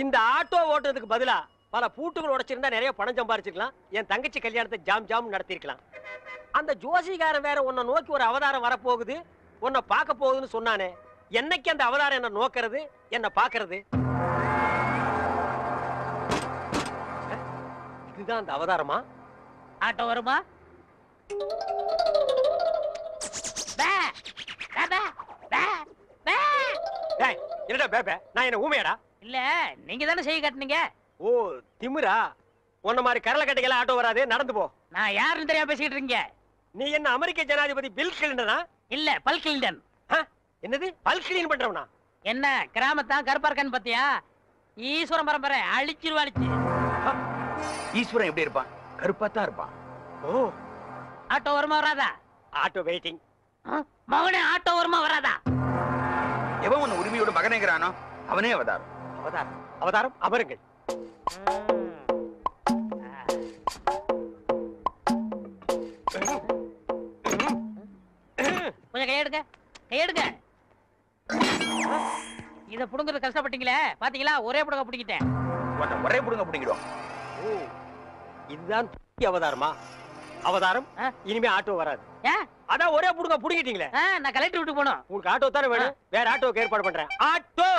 இந்த ஆட்டோ ஓட்டுறதுக்கு பதிலா பல பூட்டுகள் உடைச்சிருந்தா நிறைய பணம் சம்பாரிச்சிருக்கலாம். என் தங்கச்சி கல்யாணத்தை ஜாம் ஜாம் நடத்திருக்கலாம். அந்த ஜோசிகாரன் வேற உன்னை நோக்கி ஒரு அவதாரம் வரப்போகுது, உன்னை பார்க்க போகுதுன்னு சொன்னானே. என்னைக்கு அந்த அவதாரம் என்ன நோக்கிறது, என்ன பாக்குறது? இதுதான் அந்த அவதாரமா? ஆட்டோ வருமா? என்னடா பேபே, நான் என்ன ஊமையாடா? இல்ல, நீங்க தானே செய்ய காட்டுனீங்க. ஓ திமிரா? உன்ன மாதிரி கரல கட்டைகள ஆட்டோ வராது, நடந்து போ. நான் யாருன்னு தெரியாம பேசிட்டு இருக்கீங்க. நீ என்ன அமெரிக்க ஜனாதிபதி பில் கிளின்டனா? இல்ல, பல் கிளின்டன். என்னது பல் கிளீன் பண்றவனா? என்ன கிராமத்தான் கருப்பா இருக்கான்னு பாத்தியா? ஈஸ்வரன் பரம்பரை அழிச்சிருவாளிச்சு. ஈஸ்வரன் எப்படி இருப்பான்? கருப்பா தான் இருப்பான். ஓ ஆட்டோ வருமா வராதா? Auto waiting. மகனே, ஆட்டோ வருமா வராதா? எவன் உன்னை உரிமையோட மகனேங்கிறானோ அவனே அவதாரம். அவதாரம் அவதாரம் அமருங்கள். கொஞ்சம் கையெடுங்க, கையெடுங்க. இத புடுங்கிறது கஷ்டப்பட்டீங்களே, பாத்தீங்களா? ஒரே புடுங்க புடிக்கிட்டேன். ஒரே புடுங்க புடிங்கிடும். ஓ இதுதான் அவதாரமா? அவதாரம் இனிமே ஆட்டோ வராது. அதான் ஒரே புடுங்க புடிங்கிட்டீங்களே. நான் கலெக்டர் வீட்டுக்கு போகணும். உங்களுக்கு ஆட்டோ தானே வேணும்? வேற ஆட்டோக்கு ஏற்பாடு பண்றேன். ஆட்டோ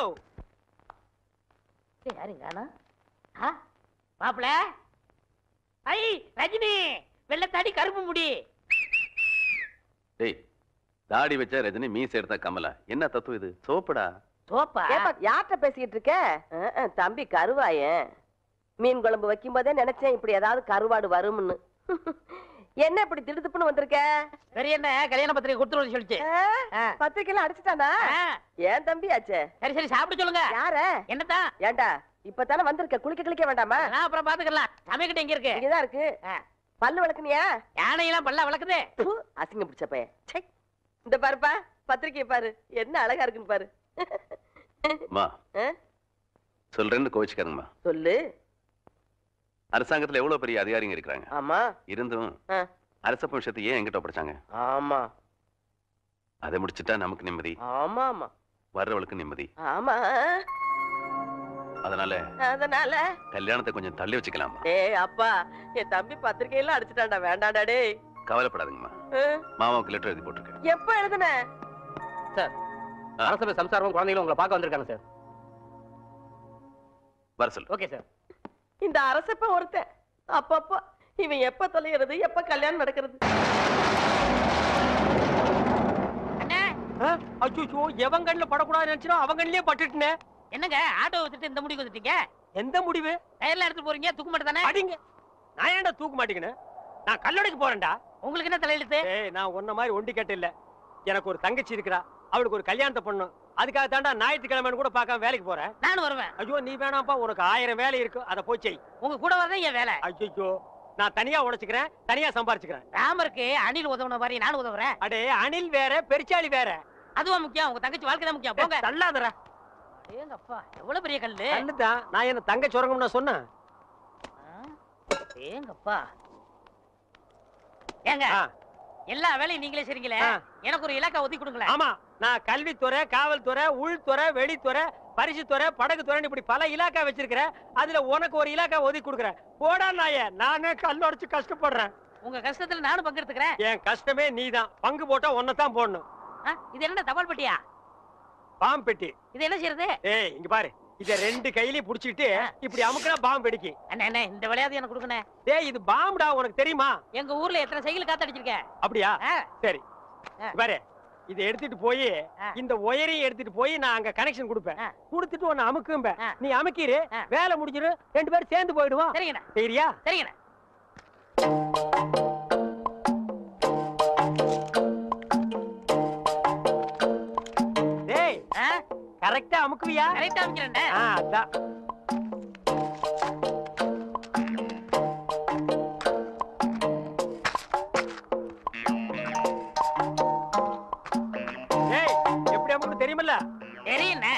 யாருங்க? மாப்பிள, ஐ ரஜினி, வெள்ளத்தாடி கருப்பு முடி. டேய், தாடி வச்ச ரஜினி, மீசை எடுத்தா கமலா. என்ன தத்துவம் இது? சோப்புடா. சோப்பா? யார்கிட்ட பேசிக்கிட்டு இருக்க? தம்பி கருவாயன். மீன் குழம்பு வைக்கும் போதே நினைச்சேன் இப்படி ஏதாவது கருவாடு வரும்னு. என்ன இப்படி திடுத்துப்புன்னு வந்திருக்க? சரி, என்ன கல்யாண பத்திரிகை கொடுத்துருவோம் சொல்லிச்சு. பத்திரிக்கைலாம் அடிச்சுட்டானா? ஏன் தம்பி ஆச்சே? சரி சரி, சாப்பிட்டு சொல்லுங்க. யார? என்னதான்? ஏண்டா இப்பதானே வந்திருக்க, குளிக்க வேண்டாமா? அப்புறம் பாத்துக்கலாம். சமைக்கிட்ட எங்க இருக்கு? இங்கதான் இருக்கு. பல்லு விளக்குனியா? யானையெல்லாம் பல்ல விளக்குது. அசிங்க பிடிச்ச பையன். இந்த பாருப்பா, பத்திரிக்கை பாரு, என்ன அழகா இருக்குன்னு பாரு. சொல்றேன்னு கோவிச்சுக்காருங்கம்மா. சொல்லு. அரசாங்கத்துல எவ்வளவு பெரிய அதிகாரிங்க இருக்கிறாங்க. ஆமா. இருந்தும் அரச விஷயத்தை ஏன் என்கிட்ட படிச்சாங்க? ஆமா. அதை முடிச்சுட்டா நமக்கு நிம்மதி. ஆமா ஆமா. வர்றவளுக்கு நிம்மதி. ஆமா. அதனால கல்யாணத்தை கொஞ்சம் தள்ளி வச்சுக்கலாமா? ஏய் அப்பா, என் தம்பி பத்திரிக்கையெல்லாம் அடிச்சுட்டான்டா, வேண்டாண்டா டேய். கவலைப்படாதீங்கம்மா, மாமாவுக்கு லெட்டர் எழுதி போட்டிருக்கேன். எப்ப எழுதுன? சார், அரசபை சம்சாரமும் குழந்தைகளும் உங்களை பார்க்க வந்திருக்காங்க சார். வர சொல்லு. Okay sir. இந்த அரசப்ப ஒருத்தன் அப்பப்பா இவன் எப்ப தொலைகிறது, எப்ப கல்யாணம் நடக்கிறது? அச்சோ, எவன் கண்ணுல படக்கூடாது நினைச்சோ அவன் கண்ணிலே பட்டுட்டே. என்னங்க ஆட்டோ வச்சுட்டு இந்த முடிவு வந்துட்டீங்க? எந்த முடிவு? டயர்ல எடுத்து போறீங்க, தூக்க மாட்டே தானே? அடிங்க. நான் ஏன்டா தூக்க மாட்டேங்கன்னு? நான் கல்லடைக்கு போறேன்டா. உங்களுக்கு என்ன தலையெழுத்து? ஏய், நான் உன்ன மாதிரி ஒண்டி கேட்ட இல்ல. எனக்கு ஒரு தங்கச்சி இருக்கா, அவளுக்கு ஒரு கல்யாணத்தை பண்ணணும். அதுக்காக தாண்டா ஞாயிற்றுக்கிழமைன்னு கூட பார்க்காம வேலைக்கு போறேன். நானும் வருவேன். ஐயோ நீ வேணாம்ப்பா, உனக்கு 1000 வேலை இருக்கு, அதை போய் செய். உங்க கூட வரதான் என் வேலை. ஐயோ, நான் தனியா உழைச்சுக்கிறேன், தனியா சம்பாரிச்சுக்கிறேன். ராமருக்கு அணில் உதவுன மாதிரி நானும் உதவுறேன். அடே, அணில் வேற பெருச்சாளி வேற. அதுவா முக்கியம்? உங்க தங்கச்சி வாழ்க்கை தான் முக்கியம். போங்க. தள்ளாதடா. ஏங்க அப்பா, எவ்வளவு பெரிய கல்லு. கல்லுதான். நான் என்ன தங்க சுரங்கம்னு சொன்னேன்? ஏங்கப்பா. ஏங்க எல்லா வேலையும் நீங்களே செய்றீங்களே, எனக்கு ஒரு இலாக்கா ஒதுக்கி கொடுங்களேன். ஆமா, நான் கல்வித்துறை, காவல்துறை, உள்துறை, வெளித்துறை, பரிசுத்துறை, படகுத்துறை, இப்படி பல இலாக்கா வச்சிருக்கிறேன். அதுல உனக்கு ஒரு இலாக்கா ஒதுக்கி கொடுக்குறேன். போடா நாயே, நானே கல்லடிச்சு கஷ்டப்படுறேன். உங்க கஷ்டத்துல நானும் பங்கெடுத்துக்கிறேன். என் கஷ்டமே நீதான். பங்கு போட்டா ஒன்னதான் போடணும். இது என்ன தபால் பெட்டியா? பாம்பு பெட்டி. இது என்ன செய்யறது? ஏய், இங்க பாரு, இத 2 கையிலயும் புடிச்சிட்டு இப்படி அமுக்குனா பாம்பு வெடிக்கும். அண்ணே, இந்த விளையாட்டு எனக்கு கொடுக்கணும். டேய், இது பாம்புடா, உனக்கு தெரியுமா? எங்க ஊர்ல எத்தனை சைக்கிள் காத்தடிச்சிருக்கேன். அப்படியா? சரி பாரு, இதை எடுத்துட்டு போய் இந்த ஒயரையும் எடுத்துட்டு போய் நான் அங்க கனெக்ஷன் கொடுப்பேன். கொடுத்துட்டு உன்னை அமுக்கும்ப. நீ அமுக்கிரு, வேலை முடிஞ்சிரு, 2 பேரும் சேர்ந்து போயிடுவோம். சரிங்கண்ணா. சரியா? சரிங்கண்ணா. டேய், கரெக்டா அமுக்குவியா? கரெக்டா அமுக்கிறேன். அதான். டேய், எப்படி அமுக்கு தெரியுமில்ல? தெரியுண்ணே.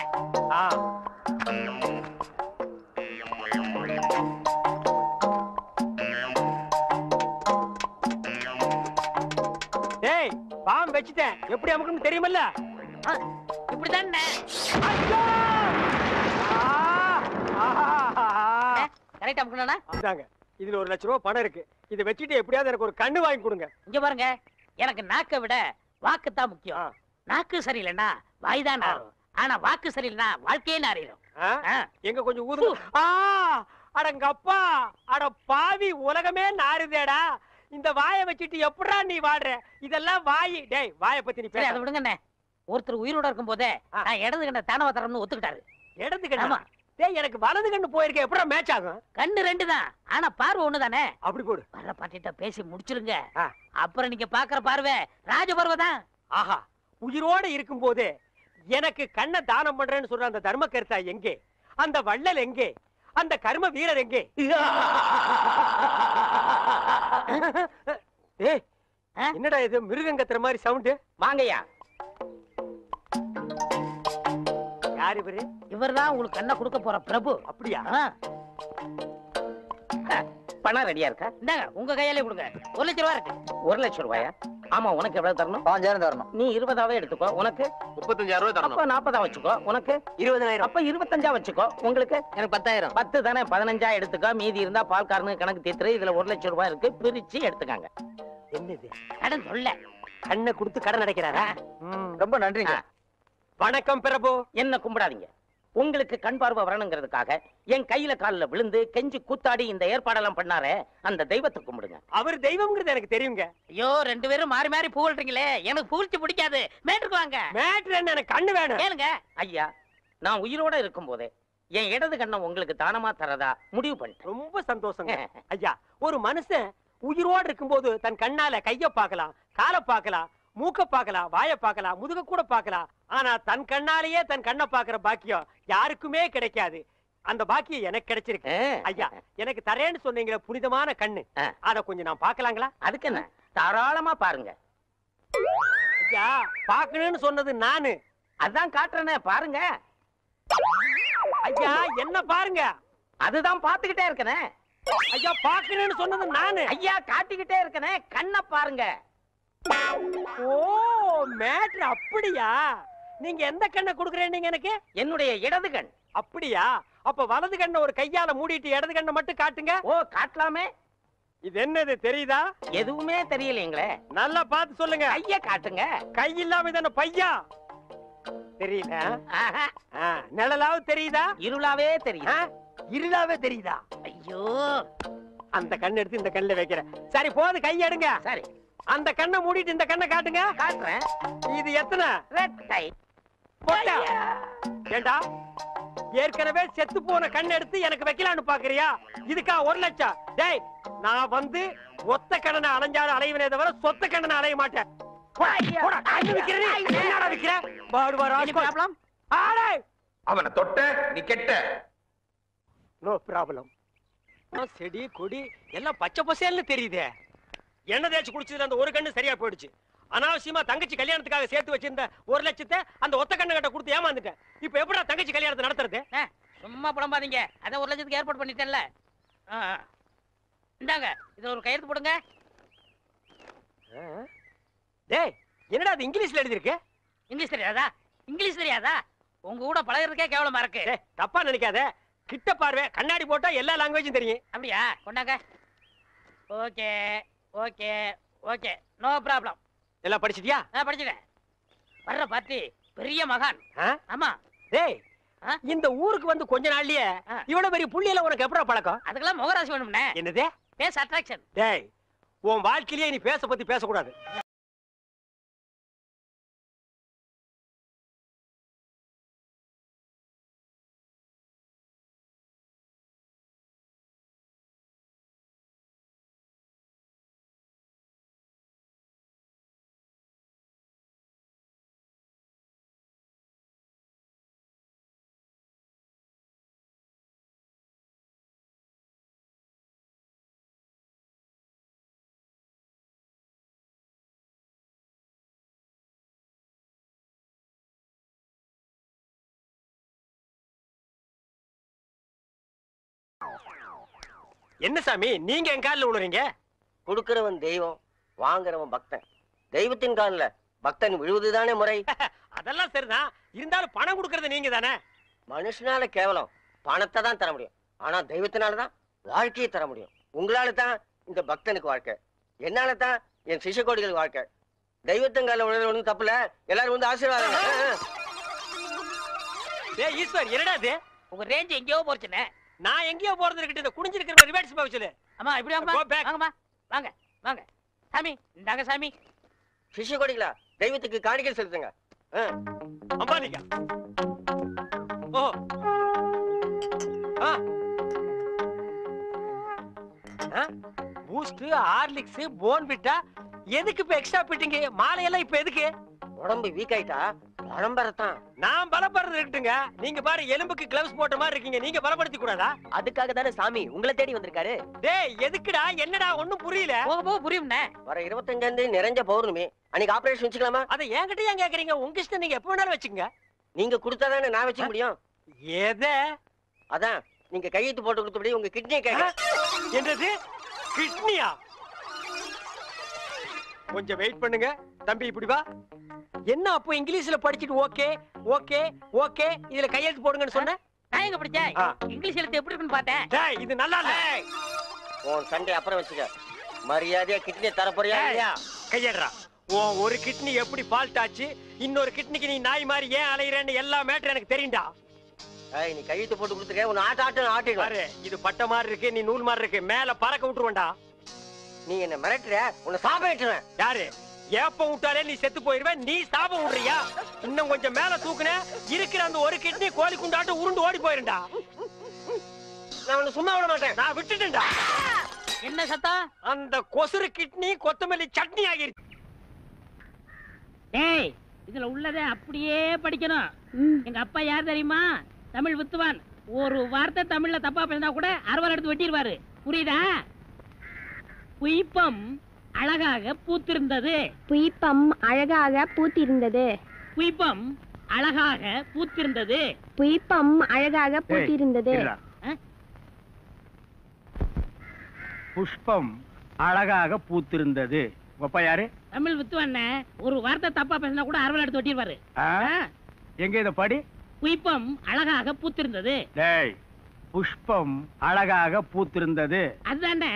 டேய், பாம்பு வச்சிட்டேன், எப்படி அமுக்குன்னு தெரியுமில்ல? இப்படிதான். ரைட் அமுக்கணும்னா அதாங்க இதுல 1 லட்சம் ரூபாய் பணம் இருக்கு. இதை வச்சுட்டு எப்படியாவது எனக்கு ஒரு கண்ணு வாங்கி கொடுங்க. இங்க பாருங்க, எனக்கு நாக்கை விட வாக்கு தான் முக்கியம். நாக்கு சரியில்லைன்னா வாய் தான் நாரும். ஆனா வாக்கு சரியில்லைன்னா வாழ்க்கையே நாரிடும். எங்க கொஞ்சம் ஊது. அடங்கப்பா, அட பாவி, உலகமே நாறுதேடா. இந்த வாயை வச்சுட்டு எப்படா நீ வாடுற? இதெல்லாம் வாய். டேய், வாயை பத்தி நீ சரி, பேச அதை விடுங்கண்ணே. ஒருத்தர் உயிரோட இருக்கும் போதே நான் இடது கண்ண தானவ தரம்னு ஒத்துக்கிட்டாரு. இடது கண்ணு? டேய், எனக்கு வலது கண்ணு போயிருக்க, எப்படா மேட்ச் ஆகும்? கண்ணு 2 தான், ஆனா பார்வை 1 தானே. அப்படி போடு. வர்ற பாட்டிட்ட பேசி முடிச்சிருங்க. அப்புறம் நீங்க பாக்குற பார்வை ராஜ பார்வை தான். ஆஹா, உயிரோட இருக்கும் போதே எனக்கு கண்ணை தானம் பண்றேன்னு சொல்ற அந்த தர்ம கர்த்தா எங்கே? அந்த வள்ளல் எங்கே? அந்த கர்ம வீரர் எங்கே? ஏய், என்னடா இது மிருகங்கத்துற மாதிரி சவுண்ட்? வாங்கய்யா. யார் இவரு? இவர்தான் உங்களுக்கு கண்ணை கொடுக்க போற பிரபு. அப்படியா? பணம் ரெடியா இருக்கா? இந்தாங்க, உங்க கையாலே கொடுங்க. 1 லட்சம் ரூபாய் இருக்கு. 1 லட்சம் ரூபாயா? ஆமா, உனக்கு எவ்வளவு தரணும்? 5000 தரணும். நீ 20ஆவே எடுத்துக்கோ. உனக்கு 35000 ரூபாய் தரணும். அப்ப 40 வச்சுக்கோ. உனக்கு 20000. அப்ப 25 வச்சுக்கோ. உங்களுக்கு எனக்கு 10000. 10 தானே, 15 எடுத்துக்கோ. மீதி இருந்தா பால்காரனுக்கு கணக்கு தீர்த்து. இதுல 1 லட்சம் ரூபாய் இருக்கு, பிரிச்சு எடுத்துக்காங்க. என்னது கடன் சொல்ல கண்ணை கொடுத்து கடன் அடைக்கிறாரா? ரொம்ப நன்றிங்க. வணக்கம் பிரபு. என்ன கும்பிடாதீங்க. உங்களுக்கு கண் பார்வை வரணுங்கிறதுக்காக என் கையில காலில் விழுந்து கெஞ்சி கூத்தாடி இந்த ஏற்பாடெல்லாம் பண்ணாரே, அந்த தெய்வத்தை கும்பிடுங்க. அவர் தெய்வம்ங்கிறது எனக்கு தெரியுங்க. ஐயோ, 2 பேரும் மாறி மாறி புகழ்றீங்களே, எனக்கு புகழ்ச்சி பிடிக்காது. மேட்டுக்கு வாங்க. மேட்ரு என்ன? எனக்கு கண்ணு வேணும். கேளுங்க ஐயா, நான் உயிரோட இருக்கும் போதே என் இடது கண்ணை உங்களுக்கு தானமா தரதா முடிவு பண்ணிட்டேன். ரொம்ப சந்தோஷங்க ஐயா. ஒரு மனுஷன் உயிரோடு இருக்கும்போது தன் கண்ணால கைய பார்க்கலாம், காலை பார்க்கலாம், மூக்க பார்க்கலாம், வாயை பார்க்கலாம், முதுக கூட பார்க்கலாம். ஆனா தன் கண்ணாலேயே தன் கண்ணை பார்க்கிற பாக்கியம் யாருக்குமே கிடைக்காது. அந்த பாக்கியம் எனக்கு கிடைச்சிருக்கு ஐயா. எனக்கு தரேன்னு சொன்னீங்களே புனிதமான கண்ணு, அத கொஞ்சம் நான் பார்க்கலாங்களா? அதுக்கு என்ன, தாராளமா பாருங்க ஐயா. பார்க்கணும்னு சொன்னது நானு, அதான் காட்டுறேனே, பாருங்க ஐயா. என்ன பாருங்க? அதுதான் பாத்துக்கிட்டே இருக்கனே ஐயா. பார்க்கணும்னு சொன்னது நானு ஐயா, காட்டிக்கிட்டே இருக்கனே, கண்ணை பாருங்க. ஓ, மேட்ரு அப்படியா? நீங்க எந்த கண்ணை கொடுக்குறேன் எனக்கு? என்னுடைய இடது கண். அப்படியா? அப்ப வலது கண்ணை ஒரு கையால மூடிட்டு இடது கண்ணை மட்டும் காட்டுங்க. ஓ, காட்டலாமே. இது என்னது தெரியுதா? எதுவுமே தெரியலீங்களே. நல்லா பார்த்து சொல்லுங்க. கைய காட்டுங்க. கை இல்லாம தானே பையா? தெரியல. நிழலாவது தெரியுதா? இருளாவே தெரியுது. இருளாவே தெரியுதா? ஐயோ, அந்த கண்ணை எடுத்து இந்த கண்ணுல வைக்கிறேன். சரி, போது, கை எடுங்க. சரி, அந்த கண்ணை மூடிட்டு இந்த கண்ணை காட்டுங்க. காட்டுறேன். இது எத்தனை? ரெட்டை. போட்டா? ஏண்டா, ஏற்கனவே செத்து போன கண்ணை எடுத்து எனக்கு வைக்கலான்னு பாக்குறியா? இதுக்கா 1 லட்சம்? டேய், நான் வந்து ஒத்த கண்ணனை அலைஞ்சாலும் அலைவனே தவிர சொத்த கண்ணனை அலைய மாட்டேன். அவனை தொட்ட நீ கெட்ட. No problem. செடி கொடி எல்லாம் பச்சை பசேல்னு தெரியுதே. எண்ணெய் தேய்ச்சி குடிச்சதுல அந்த ஒரு கண்ணு சரியா போயிடுச்சு. அனாவசியமா தங்கச்சி கல்யாணத்துக்காக சேர்த்து வச்சிருந்த 1 லட்சத்தை அந்த ஒத்த கண்ணு கிட்ட கொடுத்து ஏமாந்துட்டேன். இப்ப எப்படா தங்கச்சி கல்யாணத்தை நடத்துறது? சும்மா புலம்பாதீங்க. அதான் 1 லட்சத்துக்கு ஏற்பாடு பண்ணிட்டேன்ல. இந்தாங்க, இதுல ஒரு கையெழுத்து போடுங்க. டேய், என்னடா அது இங்கிலீஷ்ல எழுதி இருக்கு? இங்கிலீஷ் தெரியாதா? இங்கிலீஷ் தெரியாதா? உங்க கூட பழகிறதுக்கே கேவலமா இருக்கு. தப்பா நினைக்காத. கிட்ட பார்வை, கண்ணாடி போட்டா எல்லா லாங்குவேஜும் தெரியும். அப்படியா? கொண்டாங்க. Okay okay okay, no problem. எல்லாம் படிச்சிட்டியா? படிச்சுட்டேன். வர்ற பார்ட்டி பெரிய மகான். ஆமா. டேய், இந்த ஊருக்கு வந்து கொஞ்ச நாள்லயே இவ்வளவு பெரிய புள்ளியில உனக்கு எப்படா பழக்கம்? அதுக்கெல்லாம் முகராசி வேணும்னே. என்னது? Face attraction. டேய், உன் வாழ்க்கையிலேயே நீ பேச பத்தி பேசக்கூடாது. என்ன சாமி, நீங்க என் காலில் விழுறீங்க? கொடுக்கிறவன் தெய்வம், வாங்குறவன் பக்தன். தெய்வத்தின் காலில் பக்தன் விழுவதுதானே முறை. அதெல்லாம் சரிதான். இருந்தாலும் பணம் கொடுக்கறது நீங்க தானே. மனுஷனால கேவலம் பணத்தை தான் தர முடியும். ஆனா தெய்வத்தினாலதான் வாழ்க்கையை தர முடியும். உங்களால தான் இந்த பக்தனுக்கு வாழ்க்கை, என்னால தான் என் சிஷ்ய கோடிகளுக்கு வாழ்க்கை. தெய்வத்தங்கால உணர்வு ஒன்றும் தப்புல, எல்லாரும் வந்து ஆசீர்வாதம். டேய் ஈஸ்வர், என்னடா இது? உங்க ரேஞ்ச் எங்கேயோ போச்சுனே. நான் எங்கேயோ போறது இருக்கட்டும், இந்த குனிஞ்சிருக்கிற ரிவர்ஸ் போக சொல்லு. அம்மா இப்படி வாங்கம்மா. Go back. வாங்கம்மா வாங்க வாங்க. சாமி இந்தாங்க சாமி. சிஷ்ய கோடிகளா, தெய்வத்துக்கு காணிக்கை செலுத்துங்க. அம்பாலிங்க. ஓ பூஸ்ட், ஹார்லிக்ஸ், போன்விட்டா எதுக்கு இப்ப எக்ஸ்ட்ரா பிட்டிங்க? மாலையெல்லாம் இப்ப எதுக்கு? உடம்பு வீக் ஆயிட்டா பரம்பரத்தான். நான் பலப்படுறது இருக்கட்டுங்க. நீங்க பாரு, எலும்புக்கு கிளவுஸ் போட்ட மாதிரி இருக்கீங்க. நீங்க பலப்படுத்தி கூடாதா? அதுக்காக தானே சாமி உங்களை தேடி வந்திருக்காரு. டேய் எதுக்குடா? என்னடா ஒண்ணும் புரியல. போக போக புரியும்ண்ணே. வர 25 நிறைஞ்ச பௌர்ணமி அன்னைக்கு ஆபரேஷன் வச்சுக்கலாமா? அதை என்கிட்ட ஏன் கேக்குறீங்க? உங்க இஷ்டம், நீங்க எப்ப வேணாலும் வச்சுக்கங்க. நீங்க கொடுத்தாதானே நான் வச்சுக்க முடியும். எதை? அதான் நீங்க கையெழுத்து போட்டு கொடுத்தபடி உங்க கிட்னியை கேட்க. என்னது கிட்னியா? கொஞ்சம் வெயிட் பண்ணுங்க தம்பி, இப்படி வா. என்ன அப்போ இங்கிலீஷ்ல படிச்சிட்டு ஓகே ஓகே ஓகே இதுல கையெழுத்து போடுங்கன்னு சொன்ன? நான் எங்க படிச்சேன்? ஆ. இங்கிலீஷ் எழுத்து எப்படி இருக்குன்னு பார்த்தேன். டேய் இது நல்லா இல்ல. உன் சண்டை அப்புறம் வச்சுக்க. மரியாதையா கிட்னியை தர போறியா இல்லையா? கையேடுறா. உன் ஒரு கிட்னி எப்படி ஃபால்ட் ஆச்சு, இன்னொரு கிட்னிக்கு நீ நாய் மாதிரி ஏன் அலையறேன்னு எல்லா மேட்டர் எனக்கு தெரியும்டா. ஏய், நீ கையெழுத்து போட்டு கொடுத்துருக்க, உன்னை ஆட்டிடுவேன். பாரு, இது பட்ட மாதிரி இருக்கு, நீ நூல் மாதிரி இருக்கு, மேல பறக்க விட்டுருவேன்டா. நீ என்ன மிரட்டுற, உன்னை சாபம் விட்டுருவேன். யாரு? ஏப்ப விட்டாலே நீ செத்து போயிருவேன். நீ சாபம் விடுறியா? இன்னும் கொஞ்சம் மேல தூக்குன, இருக்கிற அந்த ஒரு கிட்னி கோழி குண்டாட்டு உருண்டு ஓடி போயிருண்டா. நான் உன்னை சும்மா விட மாட்டேன். நான் விட்டுட்டேன்டா. என்ன சத்தம்? அந்த கொசுறு கிட்னி கொத்தமல்லி சட்னி ஆகிருச்சு. டேய் இதுல உள்ளதை அப்படியே படிக்கணும். எங்க அப்பா யார் தெரியுமா? தமிழ் வித்துவான். ஒரு வார்த்தை தமிழ்ல தப்பா பேசினா கூட அறுவாள் எடுத்து வெட்டிடுவாரு. புரியுதா? புய்பம் அழகாக பூத்திருந்தது. புய்பம் அழகாக பூத்திருந்தது. புய்பம் அழகாக பூத்திருந்தது. புய்பம் அழகாக பூத்திருந்தது. புஷ்பம் அழகாக பூத்திருந்தது. அப்பா யாரு? தமிழ் வித்துவான். ஒரு வார்த்தை தப்பா பேசினா கூட அறுவாள் எடுத்து வெட்டிடுவாரு. எங்க இத படி? புய்பம் அழகாக பூத்திருந்தது. டேய், புஷ்பம் அழகாக பூத்திருந்தது. அதுதானே.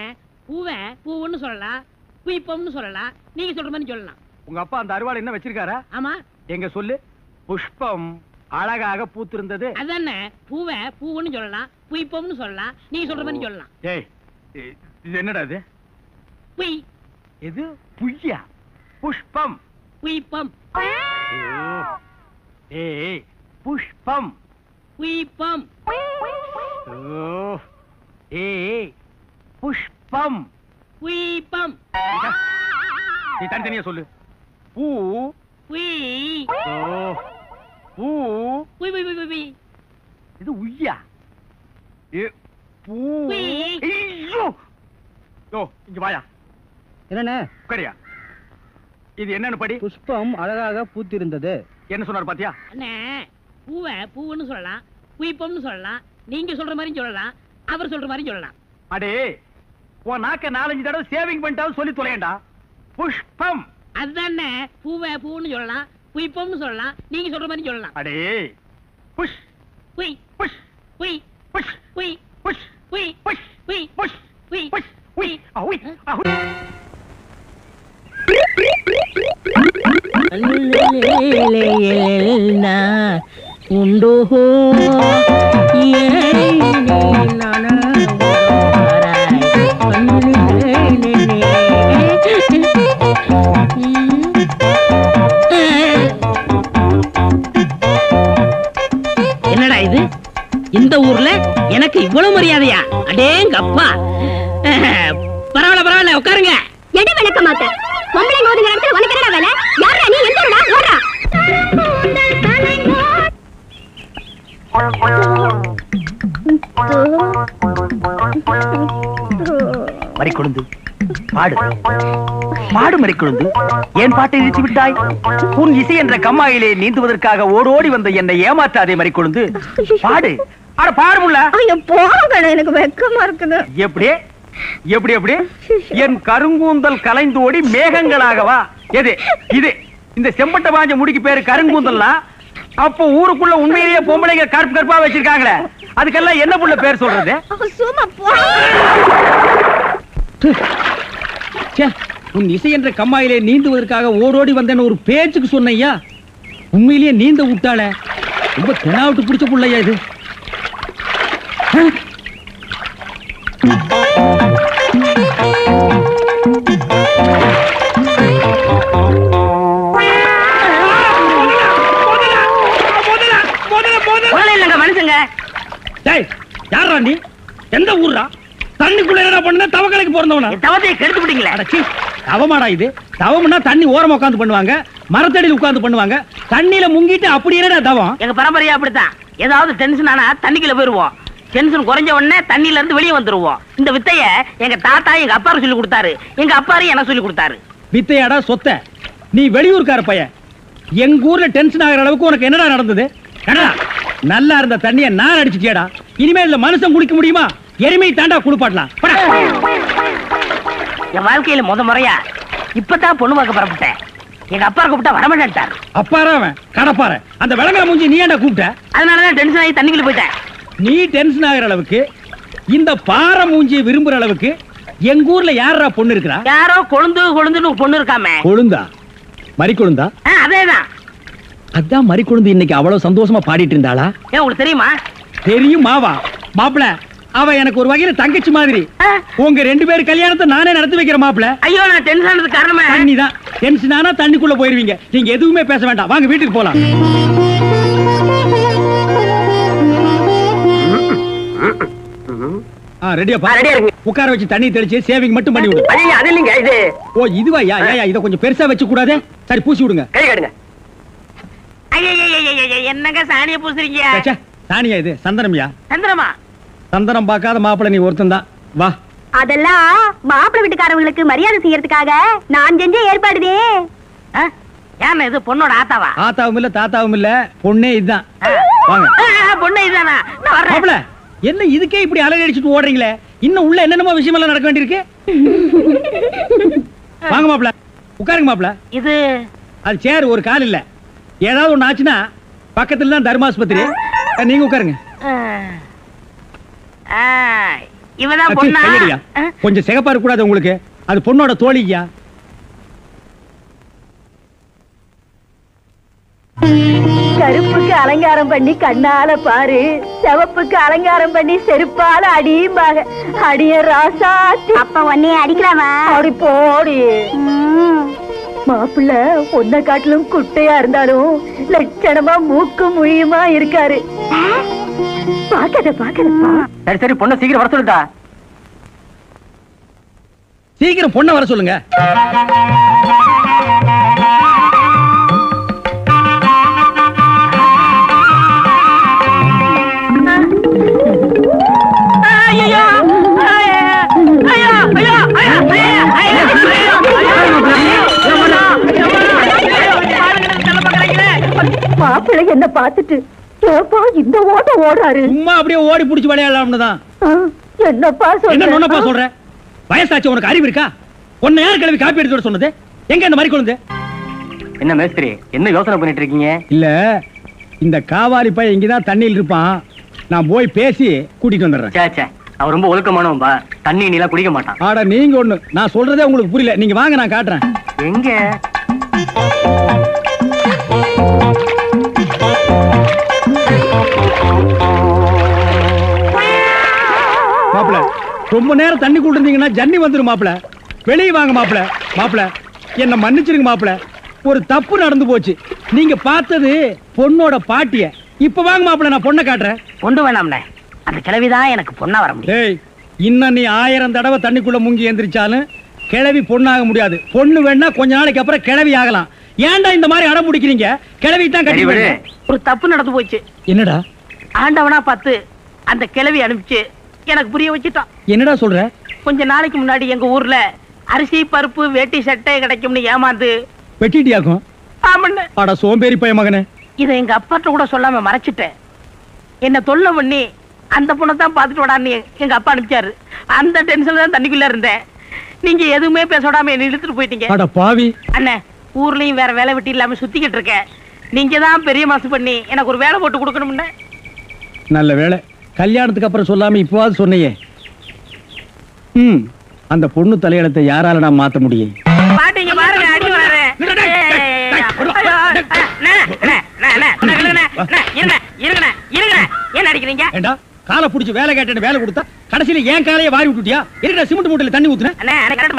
பூவை பூவுன்னு சொல்லலாம், புய்பம்னு சொல்லலாம், நீங்க சொல்ற மாதிரி சொல்லலாம். உங்க அப்பா அந்த அருவாள் என்ன வச்சிருக்காரா? ஆமா. எங்க சொல்லு. புஷ்பம் அழகாக பூத்திருந்தது. அதுதானே. பூவை பூவுன்னு சொல்லலாம், புய்பம்னு சொல்லலாம், நீங்க சொல்ற மாதிரி சொல்லலாம். டேய், இது என்னடா இது? புய். இது புய்யா? புஷ்பம். புய்பம். ஏய், புஷ்பம். புய்பம். ஏய், புஷ்பம். புய்பம். நீ தனித்தனியா சொல்லு. பூ. புய். பூ. புய் புய் புய் புய். இது உய்யா? பூ. ஐயோ, இங்க வாயா. என்னண்ணே? உட்காரியா. இது என்னன்னு படி. புஷ்பம் அழகாக பூத்திருந்தது. என்ன சொன்னார் பாத்தியா? அண்ணே, பூவை பூவுன்னு சொல்லலாம், புய்பம்னு சொல்லலாம், நீங்க சொல்ற மாதிரி சொல்லலாம், அவர் சொல்ற மாதிரி சொல்லலாம். அடே, உன் நாக்க 4-5 தடவை சேவிங் பண்ணிட்டாலும் சொல்லி தொலையண்டா. புஷ்பம். அதுதானே. பூவை பூன்னு சொல்லலாம், புய்பம்னு சொல்லலாம், நீங்க சொல்ற மாதிரி சொல்லலாம். அடே, புஷ் புய் புஷ் புய் புஷ் புய் புஷ் புய் புஷ் புய் புஷ் புய் புஷ் உய் அவுய் அவுய். உண்டோ என்னடா இது? இந்த ஊர்ல எனக்கு இவ்வளவு மரியாதையா? அடேங்க அப்பா. பரவாயில்ல பரவாயில்ல, உட்காருங்க. எடு விளக்க மாட்ட. பொம்பளைங்க ஒதுங்க இடத்துல உனக்கு என்னடா வேலை? யாரா நீ? எந்தடா ஓடுறா? மறிக்கொழுந்து பாடு பாடு. மறிக்கொழுந்து, ஏன் பாட்டை நிறுத்தி விட்டாய்? உன் இசை என்ற கம்மாயிலே நீந்துவதற்காக ஓடோடி வந்த என்னை ஏமாற்றாதே மறிக்கொழுந்து. பாடு. அட பாடு முள்ள. ஐயோ போங்க, எனக்கு வெக்கமா இருக்குது. எப்படி எப்படி எப்படி? என் கருங்கூந்தல் கலைந்து ஓடி மேகங்களாகவா? எது இது? இந்த செம்பட்ட பாஞ்ச முடிக்கு பேரு கருங்கூந்தல்னா அப்ப ஊருக்குள்ள உண்மையிலேயே பொம்பளைங்க கருப்பு கருப்பா வச்சிருக்காங்களே, அதுக்கெல்லாம் என்ன புள்ள பேர் சொல்றது? சும்மா போ. உன் இசை என்ற கம்மாயிலே நீந்துவதற்காக ஓடோடி வந்தேன்னு ஒரு பேச்சுக்கு சொன்னையா, உண்மையிலேயே நீந்த விட்டாள. ரொம்ப தெனாவிட்டு பிடிச்ச புள்ளையா இது. மனுஷங்க யாரா நீ? எந்த ஊர்ரா? தண்ணிக்குள்ள என்ன பண்ண? தவக்கலைக்கு பிறந்தவனா? தவத்தையை கெடுத்து விட்டீங்களே. தவமாடா இது? தவம்னா தண்ணி ஓரமா உட்கார்ந்து பண்ணுவாங்க, மரத்தடியில் உட்கார்ந்து பண்ணுவாங்க. தண்ணியில முங்கிட்டு அப்படி என்னடா தவம்? எங்க பரம்பரையா அப்படித்தான். ஏதாவது டென்ஷன் ஆனா தண்ணிக்குள்ள போயிருவோம். டென்ஷன் குறைஞ்ச உடனே தண்ணியில இருந்து வெளியே வந்துருவோம். இந்த வித்தைய எங்க தாத்தா எங்க அப்பாரு சொல்லி கொடுத்தாரு, எங்க அப்பாரு எனக்கு சொல்லி கொடுத்தாரு. வித்தையாடா சொத்த? நீ வெளியூர்கார பையன். எங்க ஊர்ல டென்ஷன் ஆகிற அளவுக்கு உனக்கு என்னடா நடந்தது? நல்லா இருந்த தண்ணிய நான் அடிச்சுட்டியாடா. இனிமே இதுல மனுஷன் குடிக்க முடியுமா? எருமை தாண்டா குளிப்பாட்டலாம். என் வாழ்க்கையில முறையா இப்பதான் பொண்ணு பார்க்க புறப்பட்டேன். எங்க அப்பா கூப்பிட்டா வரமாட்டார். அப்பாரா அவன் கடப்பார. அந்த விளங்கா மூஞ்சி நீ ஏன்டா கூப்பிட்ட? அதனாலதான் டென்ஷன் ஆகி தண்ணிக்குள்ள போயிட்டேன். நீ டென்ஷன் ஆகிற அளவுக்கு, இந்த பாறை மூஞ்சியை விரும்புற அளவுக்கு எங்க ஊர்ல யாரா பொண்ணு இருக்கிறா? யாரோ கொழுந்துன்னு பொண்ணு இருக்காமே. கொழுந்தா? மறி கொழுந்தா? அதேதான். அதான் மறி கொழுந்து இன்னைக்கு அவ்வளவு சந்தோஷமா பாடிட்டு இருந்தாளா? ஏன் உங்களுக்கு தெரியுமா? தெரியும் மாவா. மாப்பிள அவ எனக்கு ஒரு வகையில தங்கச்சி மாதிரி. உங்க 2 பேர் கல்யாணத்தை நானே நடத்தி வைக்கிற மாப்பிள. ஐயோ, நான் டென்ஷன் ஆனதுக்கு காரணமே தண்ணி தான். டென்ஷன் ஆனா தண்ணிக்குள்ள போயிருவீங்க. நீங்க எதுவுமே பேச வேண்டாம், வாங்க வீட்டுக்கு போலாம். ரெடியாப்பா? உட்கார வச்சு தண்ணி தெளிச்சு சேவிங் மட்டும் பண்ணி விடு. அது இல்லைங்க இது. ஓ இதுவா? இத கொஞ்சம் பெருசா வச்சு கூடாதே. சரி பூசி விடுங்க. கை காட்டுங்க. என்னங்க சாணிய பூசுறீங்க? சாணியா இது? சந்தனம்யா. சந்திரமா? சந்தனம் பார்க்காத மாப்பிள்ள நீ ஒருத்தன் தான். வா. அதெல்லாம் மாப்பிள்ளை வீட்டுக்காரங்களுக்கு மரியாதை செய்யறதுக்காக நான் செஞ்ச ஏற்பாடுதே. ஏன் இது பொண்ணோட ஆத்தாவா? ஆத்தாவும் இல்ல தாத்தாவும் இல்ல, பொண்ணே இதுதான். வாங்க. பொண்ணே இதுதானா? மாப்பிள்ள என்ன இதுக்கே இப்படி அலறி அடிச்சுட்டு ஓடுறீங்களே? இன்னும் உள்ள என்னென்னமோ விஷயம் எல்லாம் நடக்க வேண்டியிருக்கு. வாங்க மாப்பிள்ள, உட்காருங்க மாப்பிள்ள. இது அது சேர், ஒரு கால் இல்ல. ஏதாவது ஒண்ணு ஆச்சுன்னா பக்கத்துல தான் தர்மாஸ்பத்திரி. நீங்க உட்காருங்க. இவதான் பொண்ணா? கொஞ்சம் சிகப்பா இருக்க கூடாது உங்களுக்கு? அது பொண்ணோட தோழியா? கருப்புக்கு அலங்காரம் பண்ணி கண்ணால பாரு, சிவப்புக்கு அலங்காரம் பண்ணி செருப்பால அடியும்பாங்க. அடிய ராசாத்தி. அப்ப உன்னைய அடிக்கலாமா? அடி போடி. மாப்பிள்ள ஒன்ன காட்டிலும் குட்டையா இருந்தாலும் லட்சணமா மூக்கு முழியுமா இருக்காரு. பாக்கதப்பா. சரி சரி, பொண்ணை சீக்கிரம் வர சொல்லுடா. சீக்கிரம் பொண்ணை வர சொல்லுங்க. மாப்பிள்ளை என்ன பார்த்துட்டு இந்த ஓட்டம் ஓடுறாரு. சும்மா அப்படியே ஓடி புடிச்சு விளையாடலாம்னு தான். என்னப்பா சொல்ற? வயசாச்சு, உனக்கு அறிவு இருக்கா? உன்னை யார் கிளம்பி காப்பி எடுத்து சொன்னது? எங்க இந்த மாதிரி கொண்டு? என்ன மேஸ்திரி, என்ன யோசனை பண்ணிட்டு இருக்கீங்க? இல்ல, இந்த காவாலி பையன் இங்கதான் தண்ணியில் இருப்பான். நான் போய் பேசி கூட்டிட்டு வந்துடுறேன். அவன் ரொம்ப ஒழுக்கமானவன்பா, தண்ணி நீலாம் குடிக்க மாட்டான். ஆடா நீங்க ஒண்ணு, நான் சொல்றதே உங்களுக்கு புரியல. நீங்க வாங்க, நான் காட்டுறேன். எங்க? மாப்பிள ரொம்ப நேரம் தண்ணி கூட்டிருந்தீங்கன்னா ஜன்னி வந்துடும் மாப்பிள. வெளியே வாங்க மாப்பிள. மாப்பிள என்ன மன்னிச்சிருங்க மாப்பிள, ஒரு தப்பு நடந்து போச்சு. நீங்க பார்த்தது பொண்ணோட பாட்டிய. இப்ப வாங்க மாப்பிள, நான் பொண்ணை காட்டுறேன். கொண்டு வேணாம்ல, அந்த கிழவிதான் எனக்கு பொண்ணா வர முடியும். டேய், இன்னும் நீ 1000 தடவை தண்ணிக்குள்ள முங்கி எந்திரிச்சாலும் கிழவி பொண்ணாக முடியாது. பொண்ணு வேணா கொஞ்ச நாளைக்கு அப்புறம் கிழவி ஆகலாம். ஏன்டா இந்த மாதிரி அடம் பிடிக்கிறீங்க? கிழவி தான் கட்டி விடு. ஒரு தப்பு நடந்து போச்சு. என்னடா? ஆண்டவனா பார்த்து அந்த கிழவி அனுப்பிச்சு எனக்கு புரிய வச்சுட்டான். என்னடா சொல்ற? கொஞ்ச நாளைக்கு முன்னாடி எங்க ஊர்ல அரிசி பருப்பு வேட்டி சட்டை கிடைக்கும்னு ஏமாந்து வெட்டிட்டியாக்கும். ஆடா சோம்பேறி பைய மகனே. இதை எங்க அப்பாட்ட கூட சொல்லாம மறைச்சிட்டேன். என்ன தொல்லை பண்ணி அந்த பொண்ணை தான் பாத்துட்டு விடான்னு எங்க அப்பா அனுப்பிச்சாரு. அந்த டென்ஷன்ல தான் தண்ணிக்குள்ள இருந்தேன். நீங்க எதுவுமே பேச விடாம என்ன இழுத்துட்டு போயிட்டீங்க. அட பாவி. அண்ணே, ஊர்லயும் வேற வேலை வெட்டி இல்லாம சுத்திக்கிட்டு இருக்கேன். நீங்க தான் பெரிய மாசு பண்ணி எனக்கு ஒரு வேலை போட்டு கொடுக்கணும்னு. நல்ல வேலை, கல்யாணத்துக்கு அப்புறம் சொல்லாம இப்போவாது சொன்னையே. அந்த பொண்ணு தலையெழுத்தை யாரால நான் மாத்த முடியும்? பாட்டிங்க பாருங்க, அடி வராரு. என்ன அடிக்கிறீங்க? ஏண்டா காலை புடிச்சு வேலை கேட்டேன்னு வேலை கொடுத்தா கடைசியில ஏன் காலையை வாரி விட்டுட்டியா? இருக்கிற சிமெண்ட் மூட்டையில தண்ணி ஊத்துறேன்.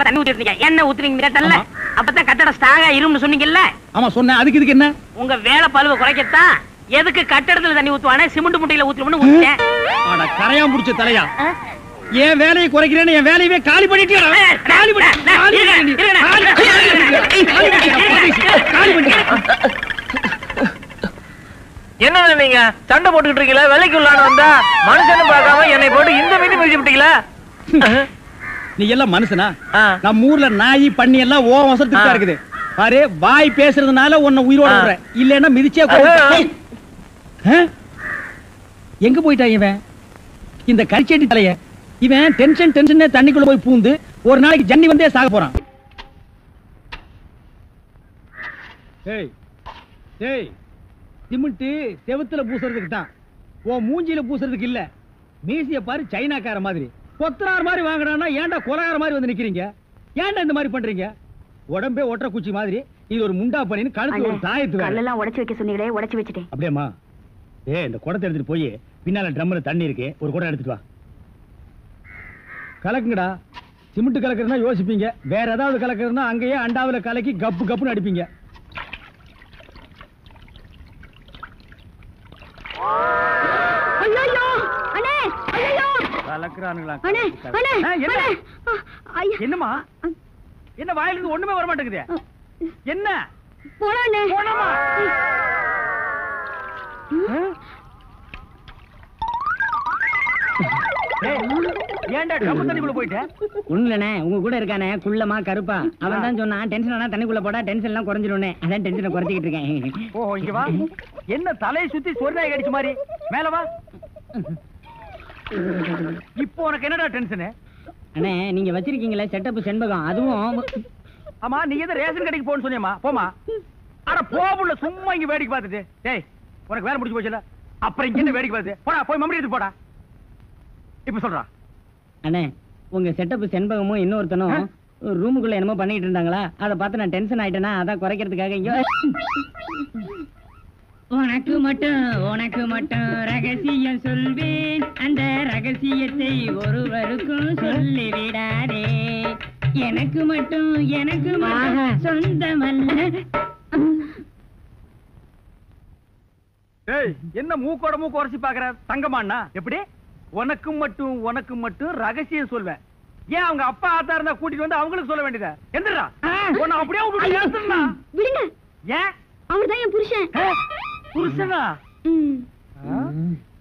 தண்ணி ஊத்திருந்தீங்க, என்ன ஊத்துறீங்க தெரியல. அப்பதான் கட்டடம் ஸ்ட்ராங்கா இரும்னு சொன்னீங்கல்ல. ஆமா சொன்னேன், அதுக்கு இதுக்கு என்ன? உங்க வேலை பழுவை குறைக்கத்தான் எதுக்கு கட்டடத்துல தண்ணி ஊத்துவானே சிமெண்ட் மூட்டையில ஊத்துறோம்னு ஊத்துறேன். ஆனா கரையான் புடிச்ச தலையா, என் வேலையை குறைக்கிறேன்னு என் வேலையவே காலி பண்ணிட்டியா? காலி என்ன நீங்க சண்டை போட்டுக்கிட்டு இருக்கீங்களா? வேலைக்கு உள்ளான வந்தா மனுஷன்னு பார்க்காம என்னை போட்டு இந்த மீதி மிதிச்சு விட்டீங்களா? நீ எல்லாம் மனுஷனா? நம்ம ஊர்ல நாய் பண்ணி எல்லாம் ஓ வசத்துக்கு இருக்குது பாரு. வாய் பேசுறதுனால உன்னை உயிரோட விடுறேன், இல்லன்னா மிதிச்சே. எங்க போயிட்டா இவன் இந்த கரிச்செடி தலைய? இவன் டென்ஷன் தண்ணிக்குள்ள போய் பூந்து ஒரு நாளைக்கு ஜன்னி வந்தே சாக போறான். சிமெண்ட் செவுத்துல பூசுறதுக்கு தான், ஓ மூஞ்சில பூசுறதுக்கு இல்ல. மீசிய பாரு சைனாக்கார மாதிரி, கொத்தனார் மாதிரி வாங்குறான்னா ஏன்டா கொலகார மாதிரி வந்து நிக்கிறீங்க? ஏன்டா இந்த மாதிரி பண்றீங்க? உடம்பே ஒற்ற குச்சி மாதிரி இது ஒரு முண்டா பண்ணின்னு கழுத்து ஒரு தாயத்து கல்லெல்லாம் உடைச்சு வைக்க சொன்னீங்களே, உடைச்சு வச்சுட்டேன். அப்படியேம்மா? இந்த குடத்தை எடுத்துட்டு போய் பின்னால ட்ரம்ல தண்ணி இருக்கு, ஒரு குடம் எடுத்துட்டு வா. கலக்குங்கடா. சிமெண்ட் கலக்குறதுனா யோசிப்பீங்க, வேற ஏதாவது கலக்குறதுனா அங்கேயே அண்டாவில கலக்கி கப்பு கப்புன்னு அடிப்பீங்க. என்னமா என்ன வாயிலிருந்து ஒண்ணுமே வர மாட்டேங்குது? என்ன ஏன்டா ட்ரம் தண்ணிக்குள்ள போயிட்ட? ஒண்ணுலனே உங்க கூட இருக்கானே குள்ளமா கருப்பா, அவன் தான் சொன்னான் டென்ஷன் ஆனா தண்ணிக்குள்ள போடா டென்ஷன் எல்லாம் குறைஞ்சிரும்னே. அதான் டென்ஷனை குறைச்சிக்கிட்டு இருக்கேன். ஓ இங்க வா. என்ன தலையை சுத்தி சொர்ணாய் கடிச்ச மாதிரி? மேல வா. இப்போ உனக்கு என்னடா டென்ஷன்? அண்ணே நீங்க வச்சிருக்கீங்களே செட்டப் செண்பகம், அதுவும். ஆமா நீ எதை ரேஷன் கடைக்கு போன்னு சொன்னியம்மா? போமா. அட போபுள்ள சும்மா இங்க வேடிக்கை பார்த்துட்டு. டேய் உனக்கு வேலை முடிஞ்சு போச்சுல, அப்புறம் இங்க என்ன வேடிக்கை பார்த்து? போடா போய் மம்மடி எடுத்து போடா. இப்ப சொல்றா. அண்ணே உங்க செட்டப் செண்பகமும் இன்னொருத்தனும் ரூமுக்குள்ள என்னமோ பண்ணிட்டு இருந்தாங்களா, அதை பார்த்து நான் டென்ஷன் ஆயிட்டேனா, அதான் குறைக்கிறதுக்காக இங்க. உனக்கு மட்டும் ரகசியம் சொல்வேன், அந்த ரகசியத்தை ஒருவருக்கும் சொல்லி விடாதே. எனக்கு மட்டும் சொந்தமல்ல. என்ன மூக்கோட மூக்கு உரசி பாக்குற தங்கமாண்ணா? எப்படி உனக்கு மட்டும் ரகசியம் சொல்வேன்? ஏன் அவங்க அப்பா ஆத்தா இருந்தா கூட்டிட்டு வந்து அவங்களுக்கு சொல்ல வேண்டியதா? எந்திரா உன்னை அப்படியே விடுங்க. ஏன் அவர்தான் என் புருஷன். புருஷனா?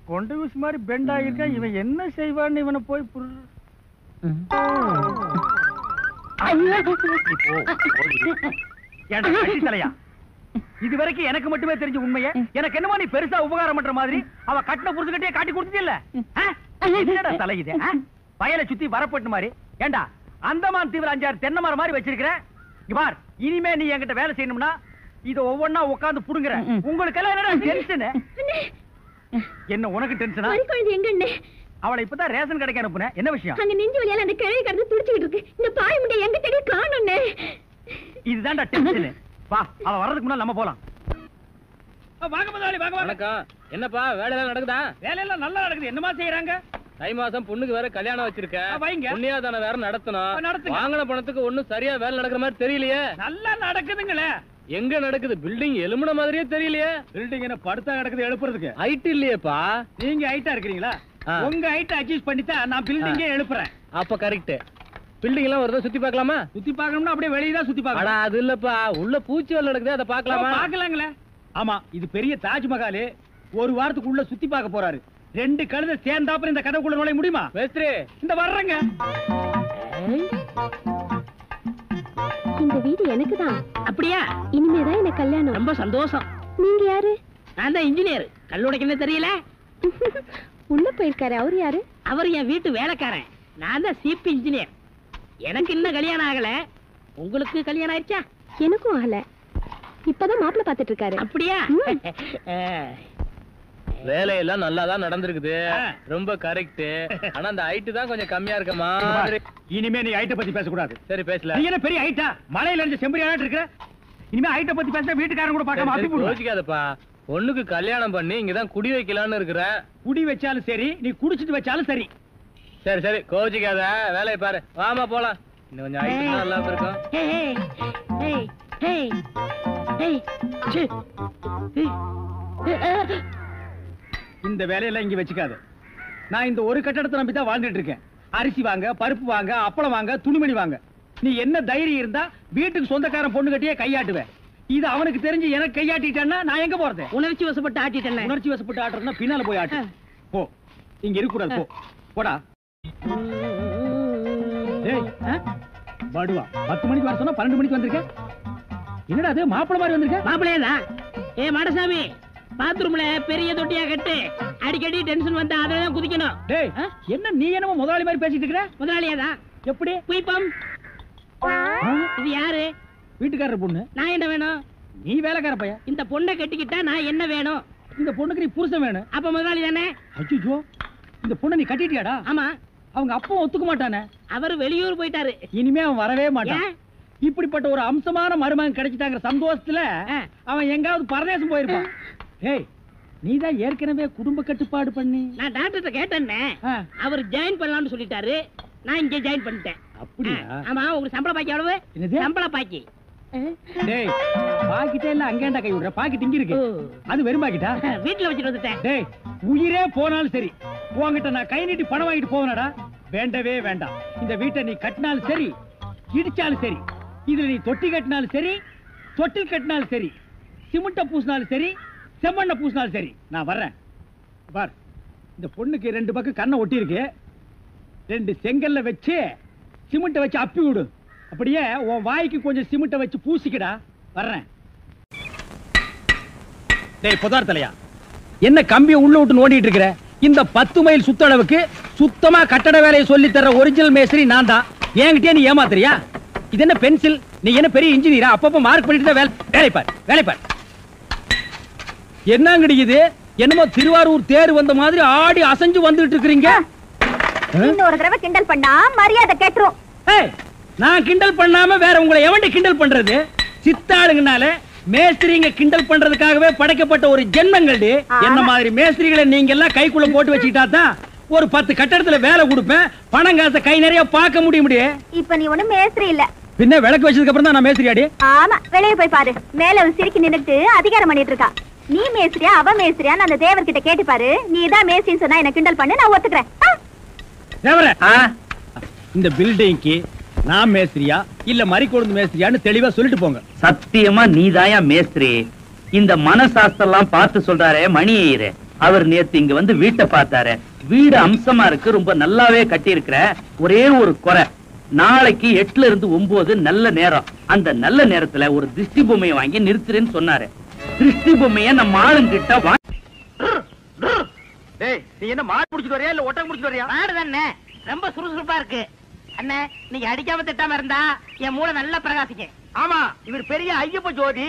கொண்ட விஷ் மாதிரி பெண்ட் ஆகிருக்கா, இவன் என்ன செய்வான்னு இவனை போய் தலையா? இது வரைக்கும் எனக்கு மட்டுமே தெரிஞ்ச உண்மையை எனக்கு என்னமோ நீ பெருசா உபகாரம் பண்ற மாதிரி அவ கட்டின புருஷகிட்டே காட்டி கொடுத்ததில்ல. என்னடா தலை இது? வயலை சுத்தி வரப்பட்டு மாதிரி. ஏண்டா அந்தமான் தீவிர 5-6 தென்னை மரம் மாதிரி வச்சிருக்கிற பார். இனிமே நீ என்கிட்ட வேலை செய்யணும்னா இத ஒவ்வொன்னா உட்கார்ந்து புடுங்குற. உங்களுக்கு எல்லாம் என்னடா டென்ஷன்? என்ன உனக்கு டென்ஷனா? எங்க அவளை இப்பதான் ரேஷன் கடைக்கு அனுப்புனேன், என்ன விஷயம்? அங்க நெஞ்சு வலியால அந்த கிழவி கடந்து துடிச்சிட்டு இருக்கு. இந்த பாய் முண்டை எங்க தேடி காணோம்னே. இதுதான்டா டென்ஷன். வா அவ வர்றதுக்கு முன்னால நம்ம போலாம். வாங்க முதலாளி வாங்க. வணக்கம். என்னப்பா வேலை எல்லாம் நடக்குதா? வேலை எல்லாம் நல்லா நடக்குது. என்னமா செய்யறாங்க? தை மாசம் பொண்ணுக்கு வேற கல்யாணம் வச்சிருக்கேன். புண்ணியாதான வேற நடத்தணும். வாங்கின பணத்துக்கு ஒண்ணும் சரியா வேலை நடக்கிற மாதிரி தெரியலையே. நல்லா நடக்குதுங்களே. எங்க நடக்குது? பில்டிங் எலும்புன மாதிரியே தெரியலையே. பில்டிங் என்ன படுத்தா நடக்குது எழுப்புறதுக்கு? ஹைட் இல்லையேப்பா. நீங்க ஹைட்டா இருக்கிறீங்களா? உங்க ஹைட் அட்ஜஸ்ட் பண்ணிட்டா நான் பில்டிங்கே எழுப்புறேன். அப்ப கரெக்ட். பில்டிங் எல்லாம் வருதா சுத்தி பார்க்கலாமா? சுத்தி பார்க்கணும்னா அப்படியே வெளியே தான் சுத்தி பார்க்கலாம். அது இல்லப்பா, உள்ள பூச்சி வேலை நடக்குது, அதை பார்க்கலாமா? பார்க்கலாங்களே. ஆமா இது பெரிய தாஜ்மஹால். ஒரு வாரத்துக்கு உள்ள சுத்தி பார்க்க போறாரு. 2 கழுதை சேர்ந்தாப்புறம் இந்த கதவுக்குள்ள நுழைய முடியுமா? மேஸ்திரி இந்த வர்றேங்க. இந்த வீடு எனக்கு தான். அப்படியா? இனிமேதான் எனக்கு கல்யாணம். ரொம்ப சந்தோஷம். நீங்க யாரு? நான் தான் இன்ஜினியர். கல்லுடைக்கணும் தெரியல. உள்ள போயிருக்காரு. அவர் யாரு? அவர் என் வீட்டு வேலைக்காரன். நான் தான் சீப் இன்ஜினியர். எனக்கு இன்னும் கல்யாணம் ஆகல. உங்களுக்கு கல்யாணம் ஆயிடுச்சா? எனக்கும் ஆகல. இப்பதான் மாப்பிள்ள பாத்துட்டு இருக்காரு. அப்படியா? வேலையெல்லாம் நல்லா தான் நடந்திருக்குது, ரொம்ப கரெக்ட். ஆனா அந்த ஹைட் தான் கொஞ்சம் கம்மியா இருக்கமா. இனிமே நீ ஹைட்ட பத்தி பேசக்கூடாது. சரி பேசல. நீ என்ன பெரிய ஹைட்டா? மலையில இருந்து செம்பரியாட்டு இருக்கிற. இனிமே ஹைட்ட பத்தி பேசினா வீட்டுக்காரங்க கூட பார்க்காம அப்பி போடுவாங்க. யோசிக்காதப்பா, பொண்ணுக்கு கல்யாணம் பண்ணி இங்கதான் குடி வைக்கலான்னு இருக்கிறேன். குடி வச்சாலும் சரி, நீ குடிச்சிட்டு வச்சாலும் சரி. சரி சரி கோச்சிக்காத, வேலையை பாரு. வாமா போலாம். இன்னும் கொஞ்சம் ஹைட் நல்லா இருக்கும். இந்த வேலையெல்லாம் இங்க வச்சுக்காத. நான் இந்த ஒரு கட்டடத்தை நம்பி தான் வாழ்ந்துட்டு இருக்கேன். அரிசி வாங்க, பருப்பு வாங்க, அப்பளம் வாங்க, துணிமணி வாங்க. நீ என்ன தைரியம் இருந்தா வீட்டுக்கு சொந்தக்காரன் பொண்ணு கட்டியே கையாட்டுவேன். இது அவனுக்கு தெரிஞ்சு எனக்கு கையாட்டிட்டான்னா நான் எங்க போறது? உணர்ச்சி வசப்பட்டு ஆட்டிட்டேன். உணர்ச்சி வசப்பட்டு ஆட்டுறதுன்னா பின்னால போய் ஆட்டு. போ, இங்க இருக்க கூடாது. போ, போடா. பாடுவா 10 மணிக்கு வர சொன்னா 12 மணிக்கு வந்திருக்க. என்னடா அது மாப்பிள மாதிரி வந்திருக்க? மாப்பிள்ளையா? ஏ மாடசாமி, பாத்ரூம்ல பெரிய தொட்டியா கட்டு. அடிக்கடி டென்ஷன் வந்தா அதெல்லாம் குதிக்கணும். டேய், என்ன நீ என்னமோ முதலாளி மாதிரி பேசிட்டு இருக்கற? முதலாளியாதான். எப்படி? குயிப்பம். இது யாரு? வீட்டுக்காரர் பொண்ணு. நான் என்ன வேணும்? நீ வேலைக்கார பையன். இந்த பொண்ணை கட்டிக்கிட்டா நான் என்ன வேணும்? இந்த பொண்ணுக்கு நீ புருஷன் வேணும். அப்ப முதலாளி தானே? அச்சோ, இந்த பொண்ணை நீ கட்டிட்டியாடா? ஆமா. அவங்க அப்பா ஒத்துக்க மாட்டானே. அவரு வெளியூர் போயிட்டாரு. இனிமே அவன் வரவே மாட்டான். இப்படிப்பட்ட ஒரு அம்சமான மருமகன் கிடைச்சிட்டாங்கிற சந்தோஷத்துல அவன் எங்காவது பரதேசம் போயிருப்பான். ஏய், நீதான் ஏற்கனவே குடும்ப கட்டுப்பாடு பண்ணி. நான் டாக்டர்கிட்ட கேட்டேன்னே, அவர் ஜாயின் பண்ணலாம்னு சொல்லிட்டாரு. நான் இங்க ஜாயின் பண்ணிட்டேன். அப்படியா? ஆமா. உங்களுக்கு சம்பள பாக்கி எவ்வளவு? சம்பள பாக்கி. டேய், பாக்கிட்டே இல்ல அங்கேண்டா கை விடுற. பாக்கெட் இங்க இருக்கு. அது வெறும் பாக்கிட்டா? வீட்டுல வச்சுட்டு வந்துட்டேன். டேய், உயிரே போனாலும் சரி உன்கிட்ட நான் கை நீட்டி பணம் வாங்கிட்டு போவனடா. வேண்டவே வேண்டாம். இந்த வீட்டை நீ கட்டினாலும் சரி, இடிச்சாலும் சரி, இதுல நீ தொட்டி கட்டினாலும் சரி, தொட்டில் கட்டினாலும் சரி, சிமெண்ட பூசினாலும் சரி, செம்மண்ண பூசினாலும் சரி, நான் வர்றேன். பார், இந்த பொண்ணுக்கு 2 பக்கம் கண்ணை ஒட்டி இருக்கு. 2 செங்கல்ல வச்சு சிமெண்ட வச்சு அப்பி விடு. அப்படியே உன் வாய்க்கு கொஞ்சம் சிமெண்ட வச்சு பூசிக்கடா. வர்றேன். டேய் புதார் தலையா, என்ன கம்பியை உள்ள விட்டு நோண்டிட்டு இருக்கிற? இந்த 10 மைல் சுத்தளவுக்கு சுத்தமா கட்டட வேலையை சொல்லி தர ஒரிஜினல் மேஸ்திரி நான் தான். என்கிட்டயே நீ ஏமாத்துறியா? இது என்ன பென்சில்? நீ என்ன பெரிய இன்ஜினியரா? அப்பப்ப மார்க் பண்ணிட்டு தான் வேலை பார், வேலை பார். என்னங்கடி இது? என்னமோ திருவாரூர் தேர் வந்த மாதிரி ஆடி அசைஞ்சு வந்துட்டு இருக்கீங்க. இன்னொரு தடவை கிண்டல் பண்ணா மரியாதை கேட்டுரும். ஏய், நான் கிண்டல் பண்ணாம வேற உங்களை எவன்டி கிண்டல் பண்றது? சித்தாளுங்கனால மேஸ்திரிங்க கிண்டல் பண்றதுக்காகவே படைக்கப்பட்ட ஒரு ஜென்மங்கள்டி. என்ன மாதிரி மேஸ்திரிகளை நீங்க எல்லாம் கைக்குள்ள போட்டு வச்சுக்கிட்டா தான் ஒரு 10 கட்டடத்துல வேலை கொடுப்பேன். பணம் காசை கை நிறைய பார்க்க முடியும். இப்ப நீ ஒண்ணும் மேஸ்திரி இல்ல. பின்ன விளக்கு வச்சதுக்கு அப்புறம் தான் நான் மேஸ்திரியாடி. ஆமா, வெளியே போய் பாரு. மேல ஒரு சிரிக்கி நின்னுட்டு அதிகாரம் பண்ணிட்டு இருக்கா. நீ மேஸ்திரியா அவ மேஸ்திரியான்னு அந்த தேவர்கிட்ட கேட்டு பாரு. நீ தான் மேஸ்திரின்னு சொன்னா என்ன கிண்டல் பண்ணு, நான் ஒத்துக்கிறேன். தேவரே, இந்த பில்டிங்க்கு நான் மேஸ்திரியா இல்ல மரிக்கொழுந்து மேஸ்திரியான்னு தெளிவா சொல்லிட்டு போங்க. சத்தியமா நீதாயா மேஸ்திரி. இந்த மனசாஸ்திரம் பார்த்து சொல்றாரே மணி ஐயரு, அவர் நேத்து இங்க வந்து வீட்டை பார்த்தாரு. வீடு அம்சமா இருக்கு, ரொம்ப நல்லாவே கட்டி இருக்கிற. ஒரே ஒரு குறை, நாளைக்கு 8ல இருந்து 9 நல்ல நேரம். அந்த நல்ல நேரத்துல ஒரு திருஷ்டி பொம்மையை வாங்கி நிறுத்துறேன்னு சொன்னாரு. திருஷ்டி பொம்மைய நம்ம ஆளுங்கிட்ட டேய், நீ என்ன மாடு புடிச்சிட்டு வரியா இல்ல ஒட்டகம் புடிச்சிட்டு வரியா? மாடு தானே, ரொம்ப சுறுசுறுப்பா இருக்கு. அண்ணே, நீங்க அடிக்காம திட்டாம இருந்தா என் மூளை நல்லா பிரகாசிக்கும். ஆமா, இவர் பெரிய ஐயப்ப ஜோதி.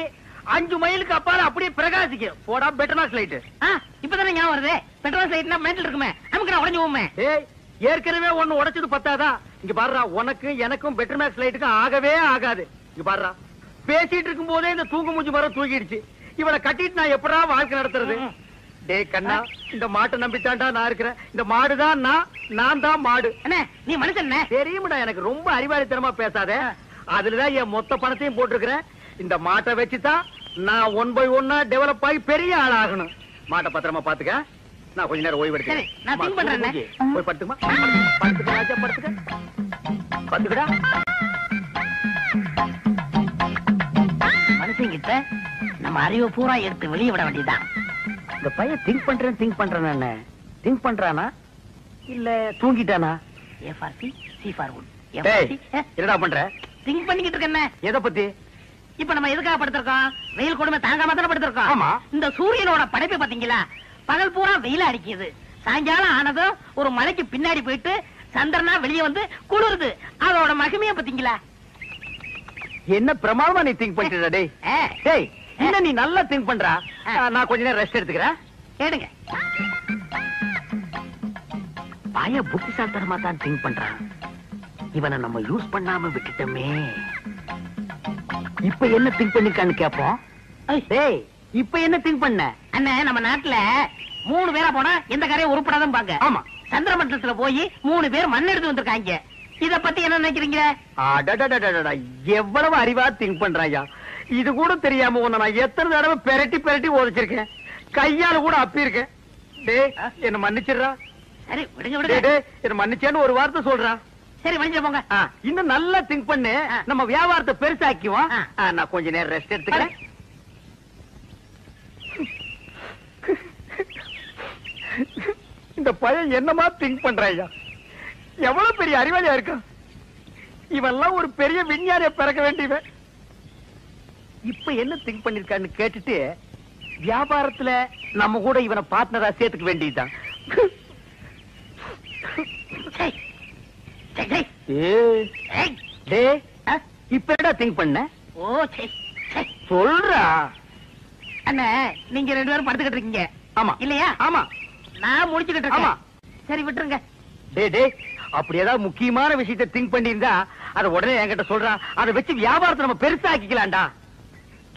5 மைலுக்கு அப்பால அப்படியே பிரகாசிக்கும். போடா பெட்டர்மாஸ் லைட். இப்பதானே ஞாபகம் வருது. பெட்ரோல் லைட்னா மெண்டல் இருக்குமே, நமக்கு நான் உடைஞ்சு போமே. ஏய், ஏற்கனவே ஒண்ணு உடைச்சது பத்தாதா? இங்க பாருடா, உனக்கு எனக்கும் பெட்டர்மாஸ் லைட்டுக்கும் ஆகவே ஆகாது. இங்க பாருடா, பேசிட்டு இருக்கும் போதே இந்த தூங்கு மூஞ்சி மரம் தூக்கிடுச்சு. இவளை கட்டிட்டு நான் எப்படா வாழ்க்கை நடத்துறது? டேய் கண்ணா, இந்த மாட்டை நம்பித்தாண்டா நான் இருக்கிறேன். இந்த மாடுதான் நான் தான் மாடு. அண்ணே, நீ மனுஷன் தெரியுமாடா, எனக்கு ரொம்ப அறிவாளித்தனமா பேசாத. அதுலதான் என் மொத்த பணத்தையும் போட்டிருக்கிறேன். இந்த மாட்டை வச்சுதான் நான் 1 by 1 டெவலப் ஆகி பெரிய ஆள் ஆகணும். மாட்டை பத்திரமா பாத்துக்க. நான் கொஞ்ச நேரம் ஓய்வு எடுக்கிறேன். நான் திங்க் பண்றேன். போய் படுத்துமா, படுத்துக்க ராஜா, படுத்துக்க, படுத்துக்கடா. மனுஷங்கிட்ட நம்ம அறிவை பூரா எடுத்து வெளியே விட வேண்டியதுதான். இந்த பையன் திங்க் பண்றேன் திங்க் பண்றானா இல்ல தூங்கிட்டானா? A for C, C for wood. என்னடா பண்ற? திங்க் பண்ணிக்கிட்டு இருக்கேன். எதை பத்தி? இப்ப நம்ம எதுக்காக படுத்திருக்கோம்? வெயில் கொடுமை தாங்காம தானே படுத்திருக்கோம். ஆமா. இந்த சூரியனோட படைப்பு பாத்தீங்களா? பகல் பூரா வெயில் அடிக்குது, சாயங்காலம் ஆனதும் ஒரு மலைக்கு பின்னாடி போயிட்டு சந்திரனா வெளியே வந்து குளிருது. அதோட மகிமைய பாத்தீங்களா? என்ன பிரமாதமா நீ திங்க் பண்ணிட்ட? டேய், இன்னும் நீ நல்லா திங்க் பண்றா. நான் கொஞ்ச நேரம் ரெஸ்ட் எடுத்துக்கிறேன். கேடுங்க. பய புத்திசாலித்தனமா தான் திங்க் பண்றான். இவனை நம்ம யூஸ் பண்ணாம விட்டுட்டோமே. இப்ப என்ன திங்க் பண்ணிருக்கான்னு கேப்போம். டேய், இப்ப என்ன திங்க் பண்ண? அண்ணே, நம்ம நாட்டுல 3 பேரா போனா எந்த காரையும் உருப்படாதான் பாங்க. ஆமா. சந்திரமண்டலத்துல போய் 3 பேர் மண் எடுத்து வந்திருக்காங்க. இத பத்தி என்ன நினைக்கிறீங்க? எவ்வளவு அறிவா திங்க் பண்றாயா. இது கூட தெரியாம உன்னை நான் எத்தனை தடவை பெரட்டி பெரட்டி ஓதிச்சிருக்கேன். கையால கூட அப்பிருக்கேன். டேய், என்ன மன்னிச்சிடுறா. சரி, விடுங்க விடுங்க. டேய், என்ன மன்னிச்சேன்னு ஒரு வார்த்தை சொல்றா. சரி, மன்னிச்சு போங்க. இன்னும் நல்லா திங்க் பண்ணு. நம்ம வியாபாரத்தை பெருசாக்குவோம். நான் கொஞ்ச நேரம் ரெஸ்ட் எடுத்துக்கிறேன். இந்த பையன் என்னமா திங்க் பண்றாயா. எவ்வளவு பெரிய அறிவாளியா இருக்கா. இவெல்லாம் ஒரு பெரிய விஞ்ஞானிய பிறக்க வேண்டியவன். இப்ப என்ன திங்க் பண்ணிருக்கான்னு கேட்டுட்டு வியாபாரத்துல நம்ம கூட இவனை பார்ட்னரா சேர்த்துக்க வேண்டியதுதான். இப்ப என்ன திங்க் பண்ண? சொல்றா. அண்ணே, நீங்க 2 பேரும் படுத்துக்கிட்டு இருக்கீங்க. ஆமா இல்லையா? ஆமா. நான் முடிச்சுக்கிட்டு இருக்கேன். சரி, விட்டுருங்க. டேய், அப்படி ஏதாவது முக்கியமான விஷயத்தை திங்க் பண்ணியிருந்தா அதை உடனே என்கிட்ட சொல்றா. அதை வச்சு வியாபாரத்தை நம்ம பெருசாக்கிக்கலாம்டா.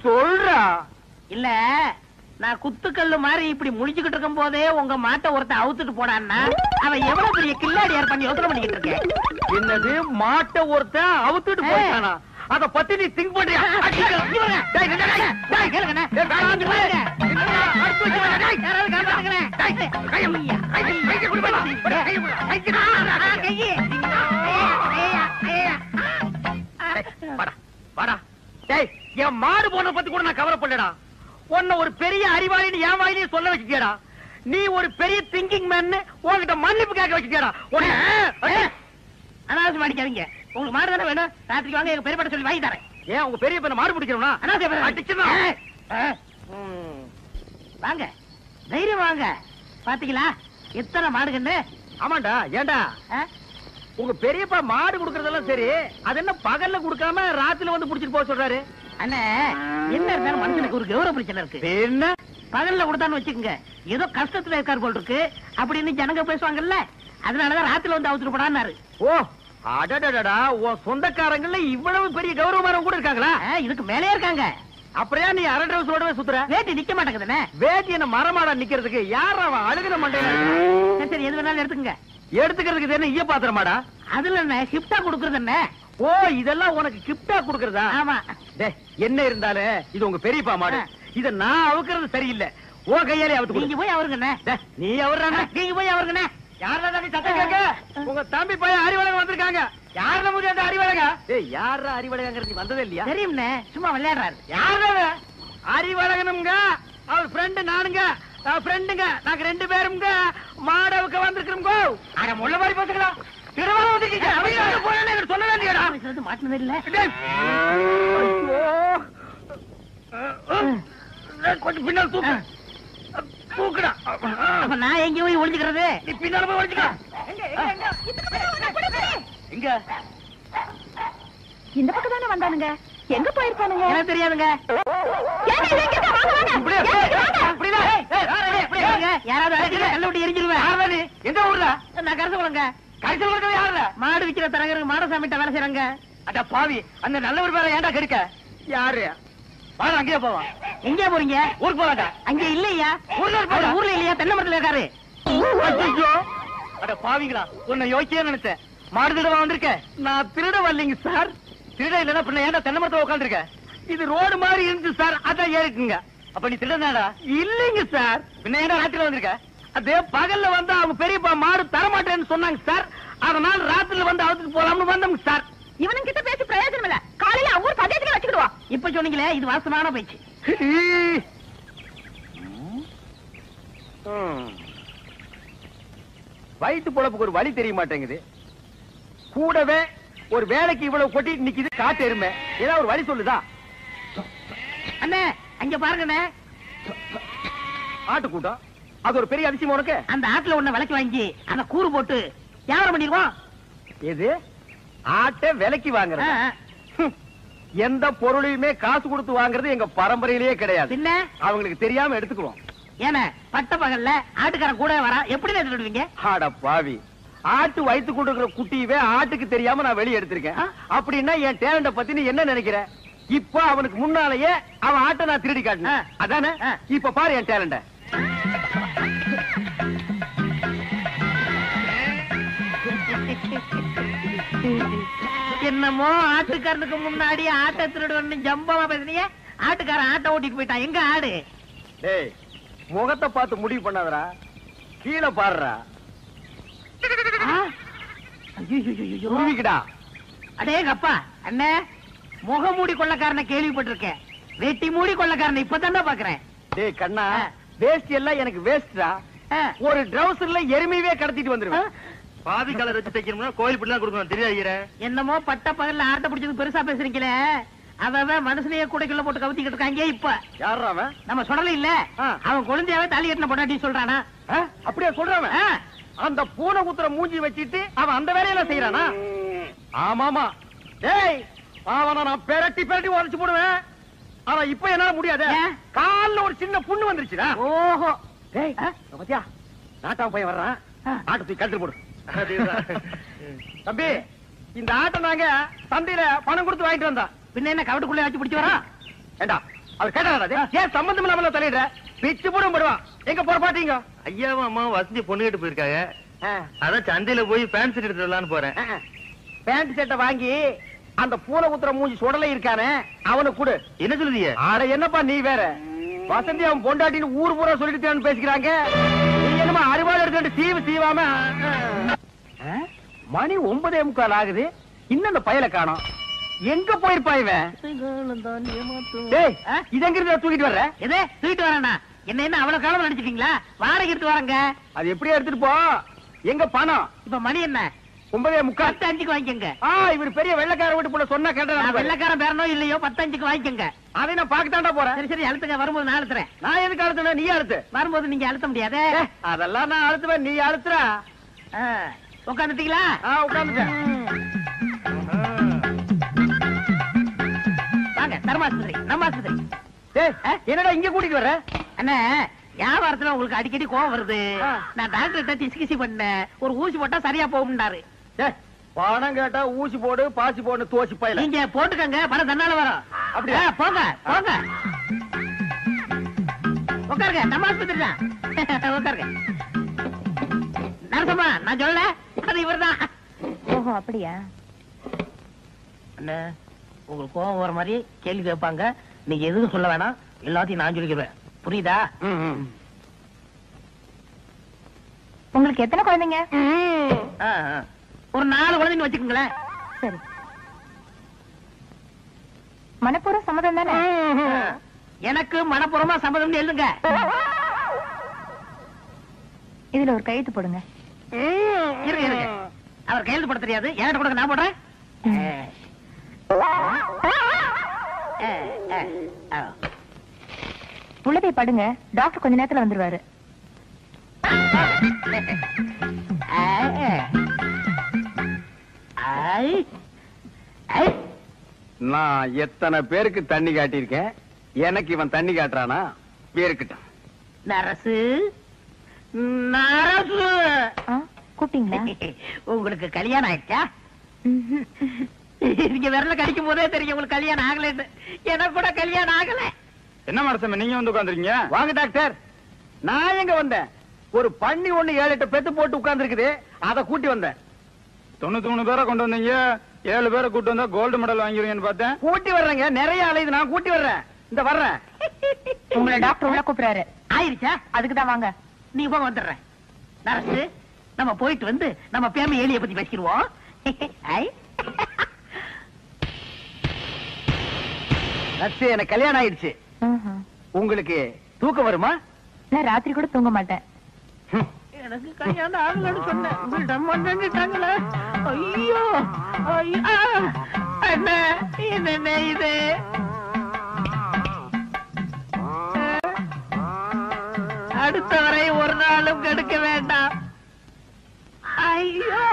சொல்றா. இல்ல, நான் குத்துக்கல்லு மாதிரி இப்படி முடிச்சுக்கிட்டு இருக்கும் போதே உங்க மாட்டை ஒருத்தன் அவுத்துட்டு போனான்னா அவன் எவ்வளவு பெரிய கில்லாடியார் பண்ணி யோசனை பண்ணிக்கிட்டு இருக்கேன். என்னது, மாட்டை ஒருத்தன் அவுத்துட்டு போயிட்டானா? அத பத்தி நீ திங்க் பண்றியா? என் மாடு போன பத்தி கூட நான் கவலைப்படலடா. உன்னை ஒரு பெரிய அறிவாளின்னு என் வாயிலே சொல்ல வச்சுட்டியடா. நீ ஒரு பெரிய திங்கிங் மேன் உன்கிட்ட மன்னிப்பு கேட்க வச்சுட்டியடா. அனாவசியம் அடிக்காதீங்க. உங்களுக்கு மாடு தானே வேணும்? ராத்திரிக்கு வாங்க, எங்க பெரியப்பட்ட சொல்லி வாங்கி தரேன். ஏன் உங்க பெரிய பையனை மாடு பிடிக்கிறோம்னா? வாங்க, தைரியம் வாங்க. பாத்தீங்களா எத்தனை மாடுகன்னு? ஆமாண்டா. ஏண்டா, உங்க பெரியப்பா மாடு குடுக்கறதெல்லாம் சரி, அது என்ன பகல்ல குடுக்காம ராத்திரில வந்து புடிச்சிட்டு போக சொல்றாரு? அண்ணே, என்ன இருந்தாலும் மனுஷனுக்கு ஒரு கௌரவ பிரச்சனை இருக்கு. என்ன பகல்ல கொடுத்தான்னு வச்சுக்கோங்க, ஏதோ கஷ்டத்துல இருக்காரு போல் இருக்கு அப்படின்னு ஜனங்க பேசுவாங்கல்ல. அதனாலதான் ராத்திரில வந்து அவுத்துட்டு போடான்னாரு. ஓ, அடடடடா, உன் சொந்தக்காரங்கள்ல இவ்வளவு பெரிய கௌரவமானவங்க கூட இருக்காங்களா? இதுக்கு மேலே இருக்காங்க. அப்படியா நீ அரை டிரவுஸோடவே சுத்துற? வேட்டி நிக்க மாட்டேங்குதுண்ணே. வேட்டி என்ன மரமாடா நிக்கிறதுக்கு? யார் அவன் அழுகின மண்டையில? சரி, எது வேணாலும் எடுத்துங்க. எடுத்துக்கிறதுக்கு என்ன ஈய பாத்திரமாடா? அதுல என்ன கிஃப்டா கொடுக்கறது என்ன? ஓ, இதெல்லாம் உனக்கு கிஃப்டா கொடுக்கறதா? ஆமா. என்ன இருந்தாலும் இது உங்க பெரியப்பா மாடு. இத நான் அவுக்கிறது சரியில்லை. ஓ கையாலே அவுத்து. நீங்க போய் அவருங்கண்ணே. நீ அவர்றானே. நீங்க போய் அவருங்கண்ணே. யாரா தம்பி சத்தம் கேட்க? உங்க தம்பி பையன் அறிவழகன் வந்திருக்காங்க. யாரா முடியாத அறிவழகா? ஏய், யாரா அறிவழகங்கிறது நீ வந்ததே இல்லையா? தெரியும்ண்ணே, சும்மா விளையாடுறாரு. யாரா அறிவழகனுங்க? அவர் ஃப்ரெண்டு நானுங்க. ஃப்ரெண்டுங்க. நாங்க 2 பேருங்க மாடவுக்கு வந்திருக்கிறோங்க. அட முள்ள மாதிரி பேசுங்களா? திருவாரூர் வந்துட்டீங்க. அவங்க போறேன்னு எனக்கு சொல்ல வேண்டியடா. இது மாட்டினது இல்ல. கொஞ்சம் பின்னால் தூக்கு. தூக்குடா. அப்ப நான் எங்க போய் ஒளிஞ்சுக்கிறது? நீ பின்னால போய் ஒளிஞ்சுக்க. எங்க? இந்த பக்கம் தானே வந்தானுங்க. எங்க போயிருப்பானுங்க? எனக்கு தெரியாதுங்க. யாராவது கல்ல விட்டு எரிஞ்சிருவேன். எந்த ஊர்ல? நான் கருத்து போலங்க. கடைசியில் இருக்கிறது யாருல? மாடு விக்கிற தரகருக்கு மாடசாமிட்ட வேலை செய்யறாங்க. அட பாவி, அந்த நல்லவர் பேரை ஏன்டா கெடுக்க? யாரு? வாடா, அங்கேயே போவான். எங்க போறீங்க? ஊருக்கு போவாடா. அங்க இல்லையா? ஊர்ல ஊர்ல இல்லையா? தென்னை மரத்துல இருக்காரு. அட பாவிங்களா, உன்னை யோசிச்சே நினைச்சேன். மாடு திருட வந்திருக்க. நான் திருட வரலைங்க சார். திருட இல்லன்னா பின்ன ஏன்டா தென்னை மரத்துல உட்காந்துருக்க? இது ரோடு மாதிரி இருந்துச்சு சார், அதான் ஏறிக்குங்க. அப்ப நீ திருடனாடா? இல்லைங்க சார். பின்ன ஏன்டா ராத்திரில வந்திருக்க? அதே பகல்ல வந்து அவங்க பெரியப்பா மாடு தரமாட்டேன்னு சொன்னாங்க சார். அதனால ராத்திரில வந்து அவத்துக்கு போலாம்னு வந்தோம் சார். இவனுங்க கிட்ட பேசி பிரயோஜனம் இல்ல. காலையில அவங்க ஊர் பஞ்சாயத்துல வச்சுக்கிடுவா. இப்ப சொன்னீங்களே, இது வாசமான பேச்சு. வயிற்று பொழப்புக்கு ஒரு வழி தெரிய மாட்டேங்குது. கூடவே ஒரு வேலைக்கு இவ்வளவு கொட்டி நிக்குது காட்டு எருமை. ஏதாவது ஒரு வழி சொல்லுதா? அண்ணே, அங்க பாருங்கண்ணே. ஆட்டு கூட்டம். அது ஒரு பெரிய அதிசயம் உனக்கு. அந்த ஆட்டுல ஒண்ணு விலைக்கு வாங்கி அந்த கூறு போட்டு வியாபாரம் பண்ணிடுவோம். எது? ஆட்டை விலைக்கு வாங்குற? எந்த பொருளையுமே காசு கொடுத்து வாங்குறது எங்க பரம்பரையிலேயே கிடையாது. பின்ன அவங்களுக்கு தெரியாம எடுத்துக்குவோம். ஏன்னா பட்ட பகல்ல ஆட்டுக்காரன் கூட வரா, எப்படி எடுத்துடுவீங்க? ஆட பாவி, ஆட்டு வயித்து கொண்டு இருக்கிற குட்டியவே ஆட்டுக்கு தெரியாம நான் வெளியே எடுத்திருக்கேன். அப்படின்னா என் டேலண்ட பத்தி நீ என்ன நினைக்கிற? இப்ப அவனுக்கு முன்னாலேயே அவன் ஆட்டை நான் திருடி காட்டினேன், அதானே? இப்ப பாரு என் டேலண்ட. என்னமோ ஆட்டுக்காரனுக்கு முன்னாடி ஆட்டை திருடுவன்னு ஜம்பமா பேசுனீங்க. ஆட்டுக்காரன் ஆட்டை ஓட்டிட்டு போயிட்டான். எங்க ஆடு? டேய், முகத்தை பார்த்து முடிவு பண்ணாதடா, கீழே பாருடா. அடேங்கப்பா அண்ணே, முகமூடி கொள்ளக்காரனை கேள்விப்பட்டிருக்கேன், வெட்டி மூடி கொள்ளக்காரனை இப்பதான்டா பாக்குறேன். டேய் கண்ணா, வேஸ்ட் எல்லாம் எனக்கு வேஸ்டா. ஒரு ட்ரவுசர்ல எருமையே கடத்திட்டு வந்துருவேன். பாதி கலர் வச்சு தைக்கணும்னா கோயில் பிள்ளை கொடுக்கணும், தெரியாது. என்னமோ பட்ட பகல்ல ஆட்டை பிடிச்சது பெருசா பேசுறீங்களே, அவன் மனுஷனையே கூடைக்குள்ள போட்டு கவுத்திக்கிட்டு இருக்காங்க. இப்ப யாரா அவன்? நம்ம சொல்லல இல்ல, அவன் குழந்தையாவே தாலி கட்டின பொண்டாட்டி சொல்றானா? அப்படியே சொல்றவன் அந்த பூனை குத்துற மூஞ்சி வச்சிட்டு அவன் அந்த வேலையெல்லாம் செய்யறானா? ஆமாமா. டேய், அவனை நான் பெரட்டி பெரட்டி உடைச்சு போடுவேன். அவன் இப்ப என்னால முடியாது, கால்ல ஒரு சின்ன புண்ணு வந்துருச்சுடா. ஓஹோ. டேய் பாத்தியா, நாட்டாம பையன் வர்றான், ஆட்டை தூக்கி கழுத்து போடு. தம்பி, இந்த ஆட்டை நாங்க சந்தையில பணம் கொடுத்து வாங்கிட்டு வந்தோம். பின்ன என்ன கவட்டுக்குள்ள வச்சு பிடிச்சு வரா? ஏண்டா அவர் கேட்டாரா? ஏன் சம்பந்தம் இல்லாம தலையிடுற? பிச்சு போடும் போடுவான். எங்க போற பாத்தீங்க? ஐயாவும் அம்மாவும் வசதி பொண்ணு கேட்டு போயிருக்காங்க. அதான் சந்தையில போய் பேண்ட் ஷர்ட் எடுத்து வரலான்னு போறேன். பேண்ட் ஷர்ட்டை வாங்கி அந்த பூனை குத்துற மூஞ்சி சுடலை இருக்கானே அவனுக்கு கொடு. என்ன சொல்லுதீங்க? ஆட என்னப்பா நீ வேற, வசந்தி அவன் பொண்டாட்டின்னு ஊர் பூரா சொல்லிட்டு பேசிக்கிறாங்க. நீ என்னமா அறுவாள் எடுத்து சீவு சீவாம. மணி 9:45 ஆகுது, இன்னும் அந்த பயலை காணோம். எங்க போயிருப்பா இவன்? டேய், இது எங்க இருந்து தூக்கிட்டு வர்ற? எதே தூக்கிட்டு வரேன்னா என்ன என்ன அவ்வளவு காலம் நினைச்சிட்டீங்களா? வாடகை எடுத்து வரங்க. அது எப்படியா எடுத்துட்டு போ. எங்க பணம்? இப்ப மணி என்ன? 9:45. 10:05 வாங்கிக்கங்க. இவர் பெரிய வெள்ளக்கார வீட்டு போல சொன்னா கேட்டா. வெள்ளக்காரன் பேரனோ இல்லையோ 10:05 வாங்கிக்கங்க. அதை நான் பாக்கத்தாண்டா போறேன். சரி சரி, அழுத்துங்க. வரும்போது நான் அழுத்துறேன். நான் எதுக்கு அழுத்துறேன்? நீ அழுத்து. வரும்போது நீங்க அழுத்த முடியாது. அதெல்லாம் நான் அழுத்துவேன், நீ அழுத்துற. உட்காந்துட்டீங்களா? உட்காந்துட்டேன். வாங்க தர்மாஸ்பத்திரி, நம்ம ஆஸ்பத்திரி. என்னடா இங்க கூட்டிட்டு வர்ற? அண்ணா, வியாபாரத்துல உங்களுக்கு அடிக்கடி கோவம் வருது. நான் டாக்டர்கிட்ட கிசி பண்ணேன், ஒரு ஊசி போட்டா சரியா போகும்னாரு. பணம் கேட்டா ஊசி போடு பாசி போடு தோசி பையல. நீங்க போட்டுக்கங்க, பணம் தன்னால வரும். அப்படியா? போங்க போங்க, உட்காருங்க. நம்ம ஆஸ்பத்திரி தான், உட்காருங்க. நரசம்மா, நான் சொல்ல, அது இவர்தான். ஓஹோ, அப்படியா? அண்ணா, உங்களுக்கு கோவம் வர மாதிரி கேள்வி கேட்பாங்க, நீங்க எதுவும் சொல்ல வேணாம், எல்லாத்தையும் நான் சொல்லிக்கிறேன். புரியுதா? உங்களுக்கு எத்தனை குழந்தைங்க? ஒரு 4 குழந்தைங்க வச்சுக்கோங்களேன். சரி. மனப்பூர்வ சம்மதம் தானே? எனக்கு மனப்பூர்வமா சம்மதம் எழுதுங்க. இதுல ஒரு கையெழுத்து போடுங்க. இருங்க இருங்க, அவர் கையெழுத்து போட தெரியாது, என்கிட்ட கொடுங்க, நான் போடுறேன். உள்ளதை படுங்க, டாக்டர் கொஞ்ச நேரத்துல வந்துருவாரு. நான் எத்தனை பேருக்கு தண்ணி காட்டியிருக்கேன், எனக்கு இவன் தண்ணி காட்டுறானா? பேருக்கிட்டான். நரசு நரசு, கூப்பிட்டீங்களா? உங்களுக்கு கல்யாணம் ஆயிடுச்சா? நீங்க விரல கடிக்கும் போதே தெரியும் உங்களுக்கு கல்யாணம் ஆகலன்னு. எனக்கு கூட கல்யாணம் ஆகல. என்ன மனசம் நீங்க வந்து உட்காந்துருக்கீங்க? வாங்க டாக்டர். நான் எங்க வந்தேன்? ஒரு பண்ணி ஒண்ணு 7-8 பெத்து போட்டு உட்கார்ந்து இருக்குது, அதை கூட்டி வந்தேன். 93 பேரை கொண்டு வந்தீங்க, 7 பேரை கூட்டு வந்தா கோல்டு மெடல் வாங்கிருவீங்கன்னு பார்த்தேன். கூட்டி வர்றேங்க, நிறைய அலையுது, நான் கூட்டி வர்றேன். இந்த வர்றேன். உங்களை டாக்டர் உள்ள கூப்பிடுறாரு. ஆயிருச்சா? அதுக்குதான் வாங்க. நீ போக வந்துடுறேன். நரசு, நம்ம போயிட்டு வந்து நம்ம பேம ஏலிய பத்தி பேசிடுவோம். எனக்கு கல்யாணம் ஆயிடுச்சு. உங்களுக்கு தூக்கம் வருமா? நான் ராத்திரி கூட தூங்க மாட்டேன். எனக்கு கல்யாணம் ஆகலன்னு சொன்னேன், உங்கள்கிட்ட. ஐயோ என்ன இது? அடுத்த வரை ஒரு நாளும் கெடுக்க வேண்டாம். ஐயோ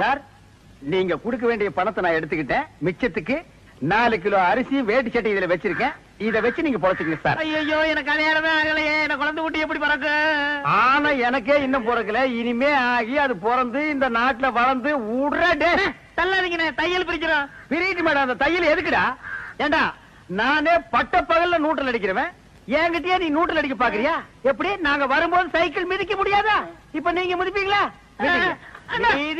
சார், நீங்க கொடுக்க வேண்டிய பணத்தை நான் எடுத்துக்கிட்டேன். மிச்சத்துக்கு 4 கிலோ அரிசி வேட்டி சட்டை இதுல வச்சிருக்கேன். இத வச்சு நீங்க பொழைச்சுக்கங்க சார். ஐயோ எனக்கு கல்யாணமே ஆகலையே, என்ன குழந்தை குட்டி எப்படி பிறக்கு? ஆனா எனக்கே இன்னும் பிறக்கல. இனிமே ஆகி அது பிறந்து இந்த நாட்டுல வளர்ந்து உடனே தள்ளாதீங்க, தையல் பிரிக்கிறோம். பிரிட்டு மேடம். அந்த தையல் எதுக்குடா? ஏண்டா நானே பட்ட பகல்ல நூற்றல் அடிக்கிறவன், என்கிட்டயே நீ நூற்றல் அடிக்க பாக்குறியா? எப்படி? நாங்க வரும்போது சைக்கிள் மிதிக்க முடியாதா? இப்ப நீங்க மிதிப்பீங்களா?